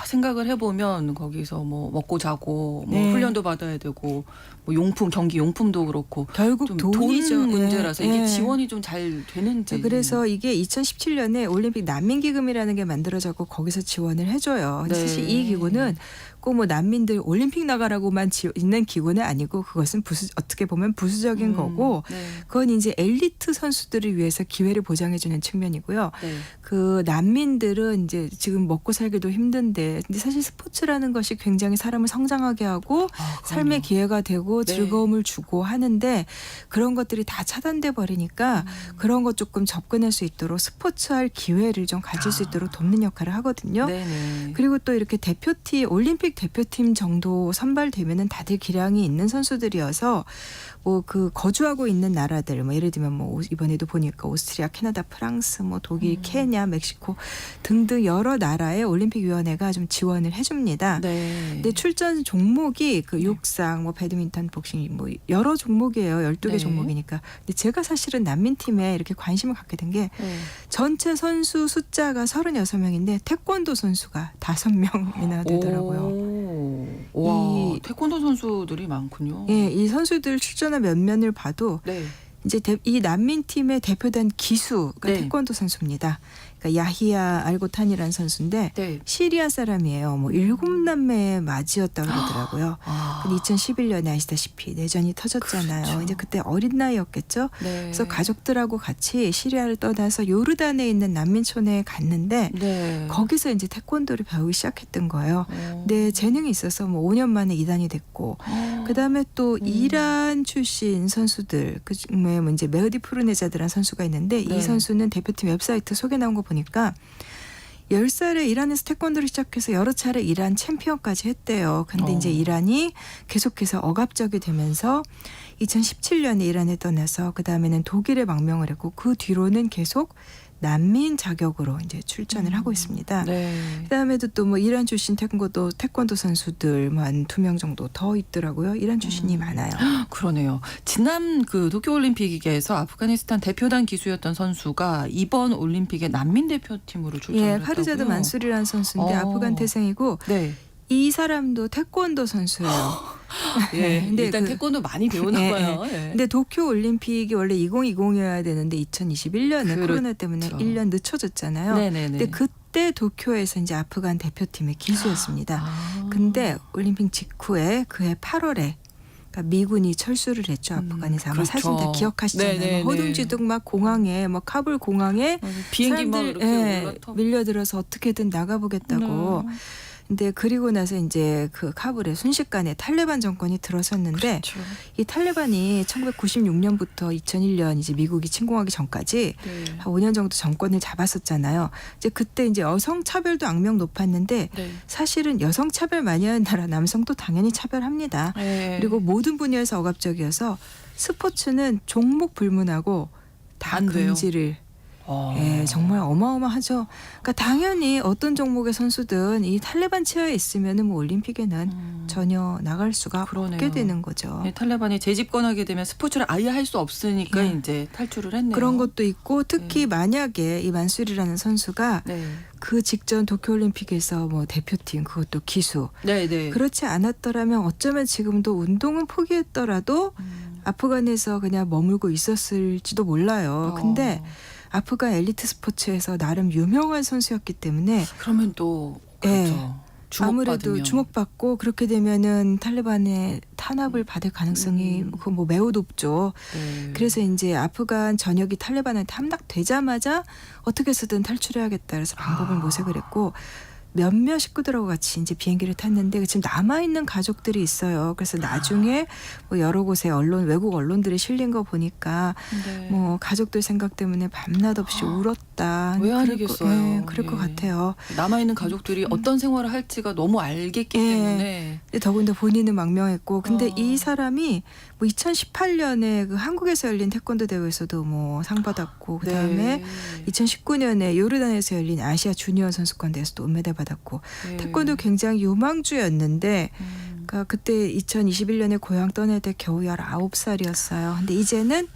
생각을 해보면 거기서 뭐 먹고 자고 뭐 네. 훈련도 받아야 되고 뭐 용품 경기 용품도 그렇고 결국 좀 돈이죠. 돈 문제라서 이게 예. 지원이 좀 잘 되는지. 그래서 이게 2017년에 올림픽 난민기금이라는 게 만들어졌고 거기서 지원을 해줘요. 근데 네. 사실 이 기구는 꼭 뭐 난민들 올림픽 나가라고만 있는 기구는 아니고 그것은 어떻게 보면 부수적인 거고 네. 그건 이제 엘리트 선수들을 위해서 기회를 보장해주는 측면이고요. 네. 그 난민들은 이제 지금 먹고 살기도 힘든데 근데 사실 스포츠라는 것이 굉장히 사람을 성장하게 하고 삶의 기회가 되고 네. 즐거움을 주고 하는데 그런 것들이 다 차단돼 버리니까 그런 것 조금 접근할 수 있도록 스포츠할 기회를 좀 가질 수 있도록 돕는 역할을 하거든요. 네네. 그리고 또 이렇게 대표팀 올림픽 대표팀 정도 선발되면은 다들 기량이 있는 선수들이어서 뭐 그 거주하고 있는 나라들 뭐 예를 들면 뭐 이번에도 보니까 오스트리아, 캐나다, 프랑스, 뭐 독일, 케냐, 멕시코 등등 여러 나라의 올림픽 위원회가 좀 지원을 해줍니다. 네. 근데 출전 종목이 그 육상, 뭐 배드민턴, 복싱 뭐 여러 종목이에요. 12개 네. 종목이니까. 근데 제가 사실은 난민팀에 이렇게 관심을 갖게 된 게 전체 선수 숫자가 36명인데 태권도 선수가 5명이나 되더라고요. 와, 태권도 선수들이 많군요. 예, 이 선수들 출전한 면면을 봐도 네. 이제 이 난민팀의 대표단 기수가 네. 태권도 선수입니다. 그러니까 그러니까 야히야 알고탄이라는 선수인데 네. 시리아 사람이에요. 뭐 7남매의 맞이였다 그러더라고요. 근데 2011년에 아시다시피 내전이 터졌잖아요. 그렇죠. 이제 그때 어린 나이였겠죠. 네. 그래서 가족들하고 같이 시리아를 떠나서 요르단에 있는 난민촌에 갔는데 네. 거기서 이제 태권도를 배우기 시작했던 거예요. 네, 재능이 있어서 뭐 5년 만에 이단이 됐고, 그 다음에 또 이란 출신 선수들, 그 중에 뭐 이제 메흐디 푸르네자드라는 선수가 있는데 네. 이 선수는 대표팀 웹사이트 소개 나온 거 보니까 10살에 이란에서 태권도를 시작해서 여러 차례 이란 챔피언까지 했대요. 근데 이제 이란이 계속해서 억압적이 되면서 2017년에 이란에 떠나서 그 다음에는 독일에 망명을 했고 그 뒤로는 계속 난민 자격으로 이제 출전을 하고 있습니다. 네. 그다음에도 또 뭐 이란 출신 태권도 선수들 뭐 한 2명 정도 더 있더라고요. 이란 출신이 많아요. 그러네요. 지난 그 도쿄올림픽에서 아프가니스탄 대표단 기수였던 선수가 이번 올림픽에 난민 대표팀으로 출전을 예, 했다고요. 파르자드 만술이라는 선수인데 어. 아프간 태생이고 네. 이 사람도 태권도 선수예요. 예. 근데 일단 그- 태권도 많이 배우나 예, 봐요. 예. 근데 도쿄 올림픽이 원래 2020이어야 되는데 2021년에 그렇죠. 코로나 때문에 1년 늦춰졌잖아요. 네네네. 근데 그때 도쿄에서 이제 아프간 대표팀의 기수였습니다. 아. 근데 올림픽 직후에 그해 8월에 그러니까 미군이 철수를 했죠. 아프간에서 아마 그렇죠. 사진 다 기억하시잖아요. 네네네. 뭐 허둥지둥 막 공항에 뭐 카불 공항에 비행기 막 사람들, 이렇게 예, 올라타. 밀려들어서 어떻게든 나가보겠다고. 네. 근데 그리고 나서 이제 그 카불에 순식간에 탈레반 정권이 들어섰는데 그렇죠. 이 탈레반이 1996년부터 2001년 이제 미국이 침공하기 전까지 네. 한 5년 정도 정권을 잡았었잖아요. 이제 그때 이제 여성 차별도 악명 높았는데 네. 사실은 여성 차별 많이 하는 나라 남성도 당연히 차별합니다. 네. 그리고 모든 분야에서 억압적이어서 스포츠는 종목 불문하고 다 안 돼요. 금지를 예, 정말 어마어마하죠. 그러니까 당연히 어떤 종목의 선수든 이 탈레반 치하에 있으면은 뭐 올림픽에는 전혀 나갈 수가 그러네요. 없게 되는 거죠. 네, 탈레반이 재집권하게 되면 스포츠를 아예 할 수 없으니까 네. 이제 탈출을 했네요. 그런 것도 있고 특히 만약에 이 만술이라는 선수가 네. 그 직전 도쿄올림픽에서 뭐 대표팀 그것도 기수 네, 네. 그렇지 않았더라면 어쩌면 지금도 운동은 포기했더라도 아프간에서 그냥 머물고 있었을지도 몰라요. 근데 아프간 엘리트 스포츠에서 나름 유명한 선수였기 때문에 그러면 또 예. 그렇죠. 아무래도 주목받으면. 주목받고 그렇게 되면은 탈레반의 탄압을 받을 가능성이 그거 뭐 매우 높죠. 네. 그래서 이제 아프간 전역이 탈레반한테 함락되자마자 어떻게 해서든 탈출해야겠다. 그래서 방법을 모색을 했고 몇몇 식구들하고 같이 이제 비행기를 탔는데 지금 남아 있는 가족들이 있어요. 그래서 나중에 뭐 여러 곳에 외국 언론들이 실린 거 보니까 네. 뭐 가족들 생각 때문에 밤낮 없이 울었다. 왜 그럴 아니겠어요. 네, 그럴 것 예. 같아요. 남아 있는 가족들이 어떤 생활을 할지가 너무 알겠기 예. 때문에 근데 더군다나 본인은 망명했고, 근데 어. 이 사람이 뭐 2018년에 그 한국에서 열린 태권도 대회에서도 뭐 상 받았고, 그 다음에 네. 2019년에 요르단에서 열린 아시아 주니어 선수권 대회에서도 은메달 받았고, 네. 태권도 굉장히 유망주였는데, 그러니까 그때 2021년에 고향 떠날 때 겨우 19살이었어요. 근데 이제는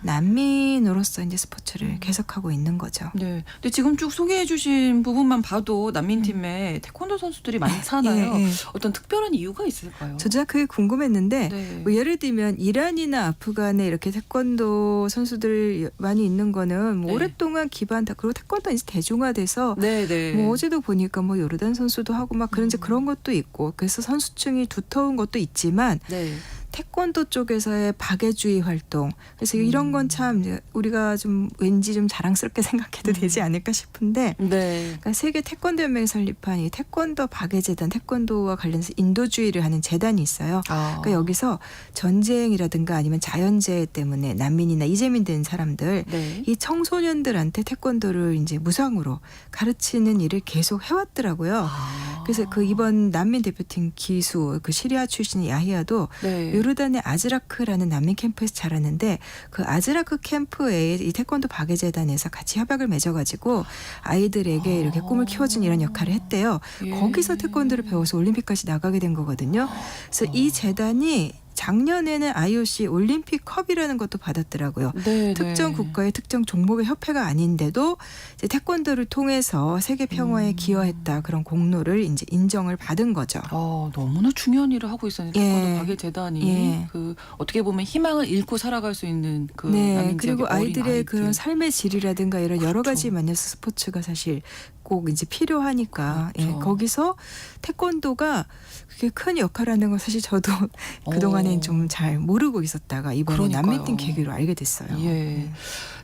난민으로서 이제 스포츠를 계속하고 있는 거죠. 네. 근데 지금 쭉 소개해주신 부분만 봐도 난민팀에 태권도 선수들이 많잖아요. 예, 예. 어떤 특별한 이유가 있을까요? 저도 그게 궁금했는데 네. 뭐 예를 들면 이란이나 아프간에 이렇게 태권도 선수들 많이 있는 거는 뭐 네. 오랫동안 기반 다 그리고 태권도 이제 대중화돼서 네, 네. 뭐 어제도 보니까 뭐 요르단 선수도 하고 막 그런 것도 있고 그래서 선수층이 두터운 것도 있지만 네. 태권도 쪽에서의 박애주의 활동 그래서 이런 건 참 우리가 좀 왠지 좀 자랑스럽게 생각해도 되지 않을까 싶은데 네. 그러니까 세계 태권도 연맹이 설립한 이 태권도 박애재단 태권도와 관련해서 인도주의를 하는 재단이 있어요. 아. 그러니까 여기서 전쟁이라든가 아니면 자연재해 때문에 난민이나 이재민 된 사람들 네. 이 청소년들한테 태권도를 이제 무상으로 가르치는 일을 계속 해왔더라고요. 아. 그래서 그 이번 난민 대표팀 기수 그 시리아 출신 야히야도 네. 요르단의 아즈라크라는 난민 캠프에서 자랐는데 그 아즈라크 캠프에 이 태권도 박애재단에서 같이 협약을 맺어가지고 아이들에게 이렇게 꿈을 키워준 이런 역할을 했대요. 예. 거기서 태권도를 배워서 올림픽까지 나가게 된 거거든요. 그래서 이 재단이 작년에는 IOC 올림픽 컵이라는 것도 받았더라고요. 네, 특정 국가의 특정 종목의 협회가 아닌데도 이제 태권도를 통해서 세계 평화에 기여했다 그런 공로를 이제 인정을 받은 거죠. 너무나 중요한 일을 하고 있었는데 예. 태권도 박예 재단이 예. 그 어떻게 보면 희망을 잃고 살아갈 수 있는 그 네, 난민 그리고 지역의 어린 아이들의 아이들. 그런 삶의 질이라든가 이런 여러 그렇죠. 가지 마이너스 스포츠가 사실 꼭 이제 필요하니까 그렇죠. 예, 거기서 태권도가 그게 큰 역할을 하는 건 사실 저도 그동안엔 좀 잘 모르고 있었다가 이번에 그러니까요. 난민팀 계기로 알게 됐어요. 예.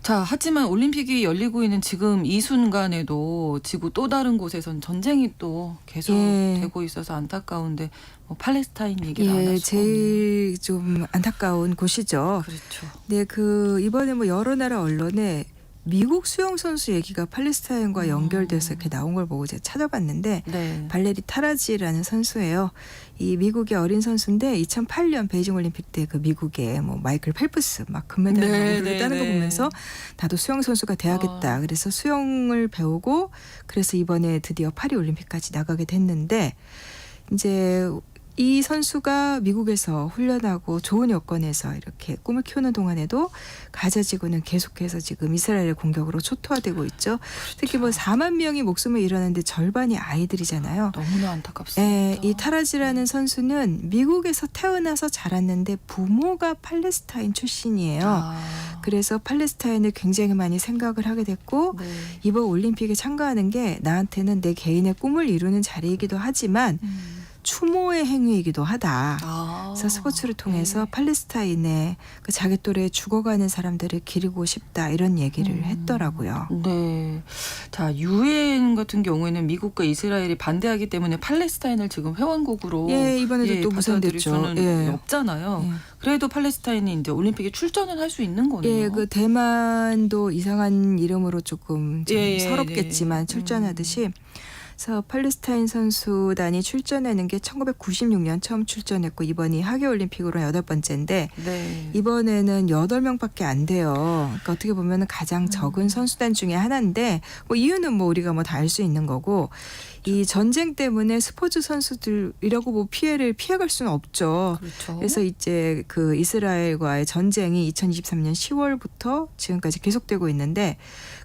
자, 하지만 올림픽이 열리고 있는 지금 이 순간에도 지구 또 다른 곳에선 전쟁이 또 계속 예. 되고 있어서 안타까운데 뭐 팔레스타인 얘기를 안 할 예, 수가 제일 좀 안타까운 곳이죠. 없네요. 그렇죠. 네, 그 이번에 뭐 여러 나라 언론에 미국 수영 선수 얘기가 팔레스타인과 연결돼서 이렇게 나온 걸 보고 제가 찾아봤는데 네. 발레리 타라지라는 선수예요. 이 미국의 어린 선수인데 2008년 베이징 올림픽 때 그 미국의 뭐 마이클 펠프스 막 금메달 네, 을 따는 거 네. 보면서 나도 수영 선수가 돼야겠다. 그래서 수영을 배우고 그래서 이번에 드디어 파리 올림픽까지 나가게 됐는데 이제 이 선수가 미국에서 훈련하고 좋은 여건에서 이렇게 꿈을 키우는 동안에도 가자 지구는 계속해서 지금 이스라엘의 공격으로 초토화되고 있죠. 특히 뭐 4만 명이 목숨을 잃었는데 절반이 아이들이잖아요. 너무나 안타깝습니다. 네, 이 타라지라는 선수는 미국에서 태어나서 자랐는데 부모가 팔레스타인 출신이에요. 그래서 팔레스타인을 굉장히 많이 생각을 하게 됐고 네. 이번 올림픽에 참가하는 게 나한테는 내 개인의 꿈을 이루는 자리이기도 하지만 추모의 행위이기도 하다. 그래서 스포츠를 통해서 팔레스타인의 그 자기 또래 죽어가는 사람들을 기리고 싶다 이런 얘기를 했더라고요. 네. 자, 유엔 같은 경우에는 미국과 이스라엘이 반대하기 때문에 팔레스타인을 지금 회원국으로 예, 이번에도 또 받아들일 무산됐죠. 수는 예. 없잖아요. 예. 그래도 팔레스타인이 이제 올림픽에 출전을 할 수 있는 거네요. 예, 그 대만도 이상한 이름으로 조금 좀 예, 예, 서럽겠지만 네. 출전하듯이 그래서 팔레스타인 선수단이 출전하는 게 1996년 처음 출전했고 이번이 하계올림픽으로 8번째인데 네. 이번에는 8명밖에 안 돼요. 그러니까 어떻게 보면 가장 적은 선수단 중에 하나인데 뭐 이유는 뭐 우리가 뭐 다 알 수 있는 거고 이 전쟁 때문에 스포츠 선수들이라고 뭐 피해를 피해갈 수는 없죠. 그렇죠. 그래서 이제 그 이스라엘과의 전쟁이 2023년 10월부터 지금까지 계속되고 있는데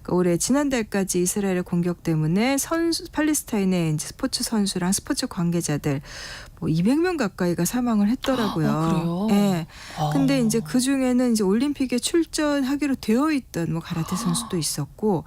그 올해 지난달까지 이스라엘의 공격 때문에 팔레스타인의 이제 스포츠 선수랑 스포츠 관계자들 뭐 200명 가까이가 사망을 했더라고요. 그래요? 예. 근데 이제 그 중에는 이제 올림픽에 출전하기로 되어 있던 뭐 가라테 선수도 있었고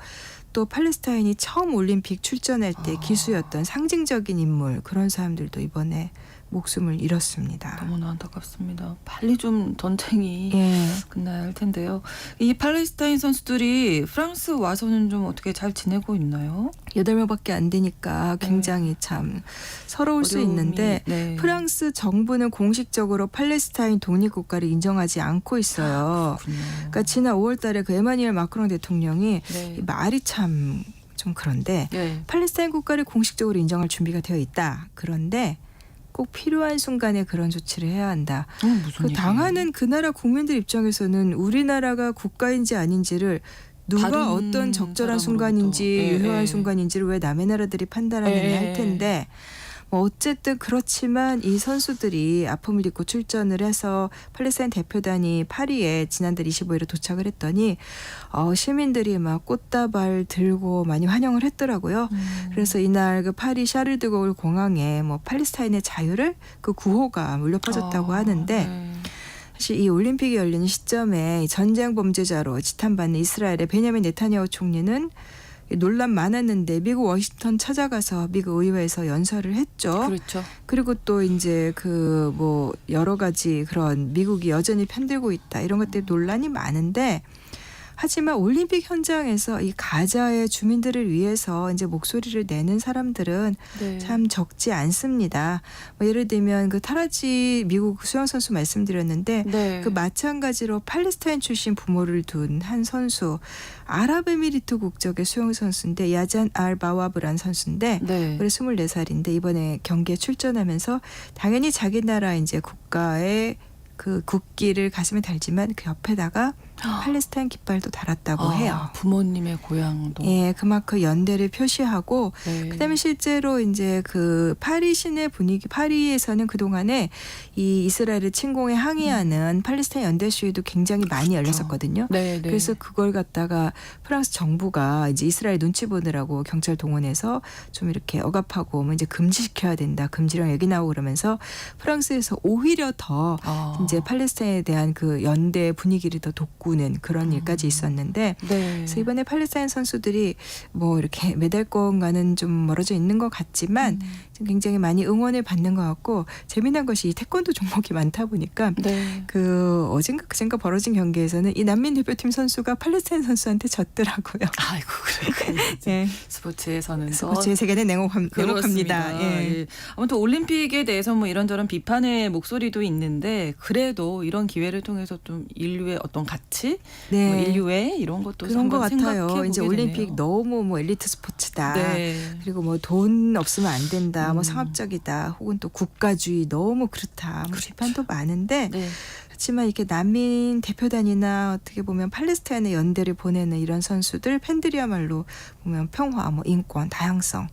또 팔레스타인이 처음 올림픽 출전할 때 기수였던 상징적인 인물 그런 사람들도 이번에 목숨을 잃었습니다. 너무나 안타깝습니다. 빨리 좀 전쟁이 예. 끝나야 할 텐데요. 이 팔레스타인 선수들이 프랑스 와서는 좀 어떻게 잘 지내고 있나요? 8명밖에 안 되니까 굉장히 참 서러울 수 어려움이, 있는데 네. 프랑스 정부는 공식적으로 팔레스타인 독립국가를 인정하지 않고 있어요. 그렇군요. 그러니까 지난 5월 달에 그 에마뉴엘 마크롱 대통령이 네. 이 말이 참 좀 그런데 네. 팔레스타인 국가를 공식적으로 인정할 준비가 되어 있다. 그런데 꼭 필요한 순간에 그런 조치를 해야 한다. 무슨 그 얘기예요? 당하는 그 나라 국민들 입장에서는 우리나라가 국가인지 아닌지를 누가 다른 어떤 적절한 사람으로부터. 순간인지 예, 유효한 예. 순간인지를 왜 남의 나라들이 판단하느냐 예, 할 텐데 뭐 어쨌든 그렇지만 이 선수들이 아픔을 딛고 출전을 해서 팔레스타인 대표단이 파리에 지난달 25일에 도착을 했더니 시민들이 막 꽃다발 들고 많이 환영을 했더라고요. 그래서 이날 그 파리 샤를드골 공항에 뭐 팔레스타인의 자유를 그 구호가 울려 퍼졌다고 하는데 네. 사실 이 올림픽이 열리는 시점에 이 전쟁 범죄자로 지탄받는 이스라엘의 베냐민 네타냐후 총리는 논란 많았는데 미국 워싱턴 찾아가서 미국 의회에서 연설을 했죠. 그렇죠. 그리고 또 이제 그 뭐 여러 가지 그런 미국이 여전히 편들고 있다 이런 것들 논란이 많은데 하지만 올림픽 현장에서 이 가자의 주민들을 위해서 이제 목소리를 내는 사람들은 네. 참 적지 않습니다. 뭐 예를 들면 그 타라지 미국 수영 선수 말씀드렸는데 네. 그 마찬가지로 팔레스타인 출신 부모를 둔 한 선수 아랍에미리트 국적의 수영 선수인데 야잔 알 바와브란 선수인데 네. 올해 24살인데 이번에 경기에 출전하면서 당연히 자기 나라 이제 국가의 그 국기를 가슴에 달지만 그 옆에다가 팔레스타인 깃발도 달았다고 해요. 부모님의 고향도. 예, 그만큼 연대를 표시하고 네. 그다음에 실제로 이제 그 파리 시내 분위기, 파리에서는 그동안에 이 이스라엘을 침공에 항의하는 팔레스타인 연대 시위도 굉장히 많이 열렸었거든요. 네, 네. 그래서 그걸 갖다가 프랑스 정부가 이제 이스라엘 눈치 보느라고 경찰 동원해서 좀 이렇게 억압하고 뭐 이제 금지시켜야 된다, 금지령 얘기 나오고 그러면서 프랑스에서 오히려 더 이제 팔레스타인에 대한 그 연대 분위기를 더 돋구는 그런 일까지 있었는데 네. 그래서 이번에 팔레스타인 선수들이 뭐 이렇게 메달권과는 좀 멀어져 있는 것 같지만 지금 굉장히 많이 응원을 받는 것 같고 재미난 것이 이 태권도 종목이 많다 보니까 네. 그 어젠가 그젠가 벌어진 경기에서는 이 난민 대표팀 선수가 팔레스타인 선수한테 졌더라고요. 아이고 그래. 예. 스포츠에서는 스포츠의 세계는 냉혹합니다. 그렇습니다. 예. 예. 아무튼 올림픽에 대해서 뭐 이런저런 비판의 목소리도 있는데 그래도 이런 기회를 통해서 좀 인류의 어떤 가치, 네. 뭐 인류의 이런 것도 그런 것 한번 같아요. 생각해 이제 보게 올림픽 되네요. 너무 뭐 엘리트 스포츠다. 네. 그리고 뭐 돈 없으면 안 된다. 뭐 상업적이다. 혹은 또 국가주의 너무 그렇다. 뭐 그렇죠. 비판도 많은데 네. 그렇지만 이렇게 난민 대표단이나 어떻게 보면 팔레스타인의 연대를 보내는 이런 선수들 팬들이야말로 보면 평화, 뭐 인권, 다양성,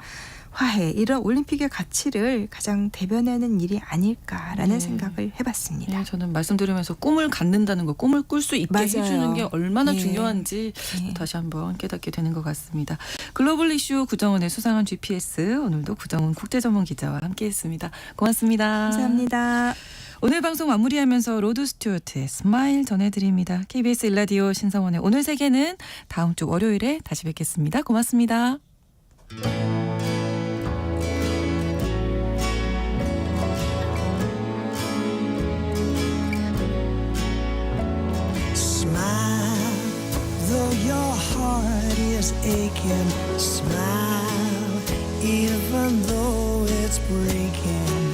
화해 이런 올림픽의 가치를 가장 대변하는 일이 아닐까라는 네. 생각을 해봤습니다. 예, 저는 말씀드리면서 꿈을 갖는다는 거, 꿈을 꿀 수 있게 맞아요. 해주는 게 얼마나 예. 중요한지 예. 다시 한번 깨닫게 되는 것 같습니다. 글로벌 이슈 구정은의 수상한 GPS, 오늘도 구정은 국제전문 기자와 함께했습니다. 고맙습니다. 감사합니다. 오늘 방송 마무리하면서 로드 스튜어트의 스마일 전해드립니다. KBS 일라디오 신성원의 오늘 세계는 다음 주 월요일에 다시 뵙겠습니다. 고맙습니다. Smile, though your heart is aching. Smile, even though it's breaking.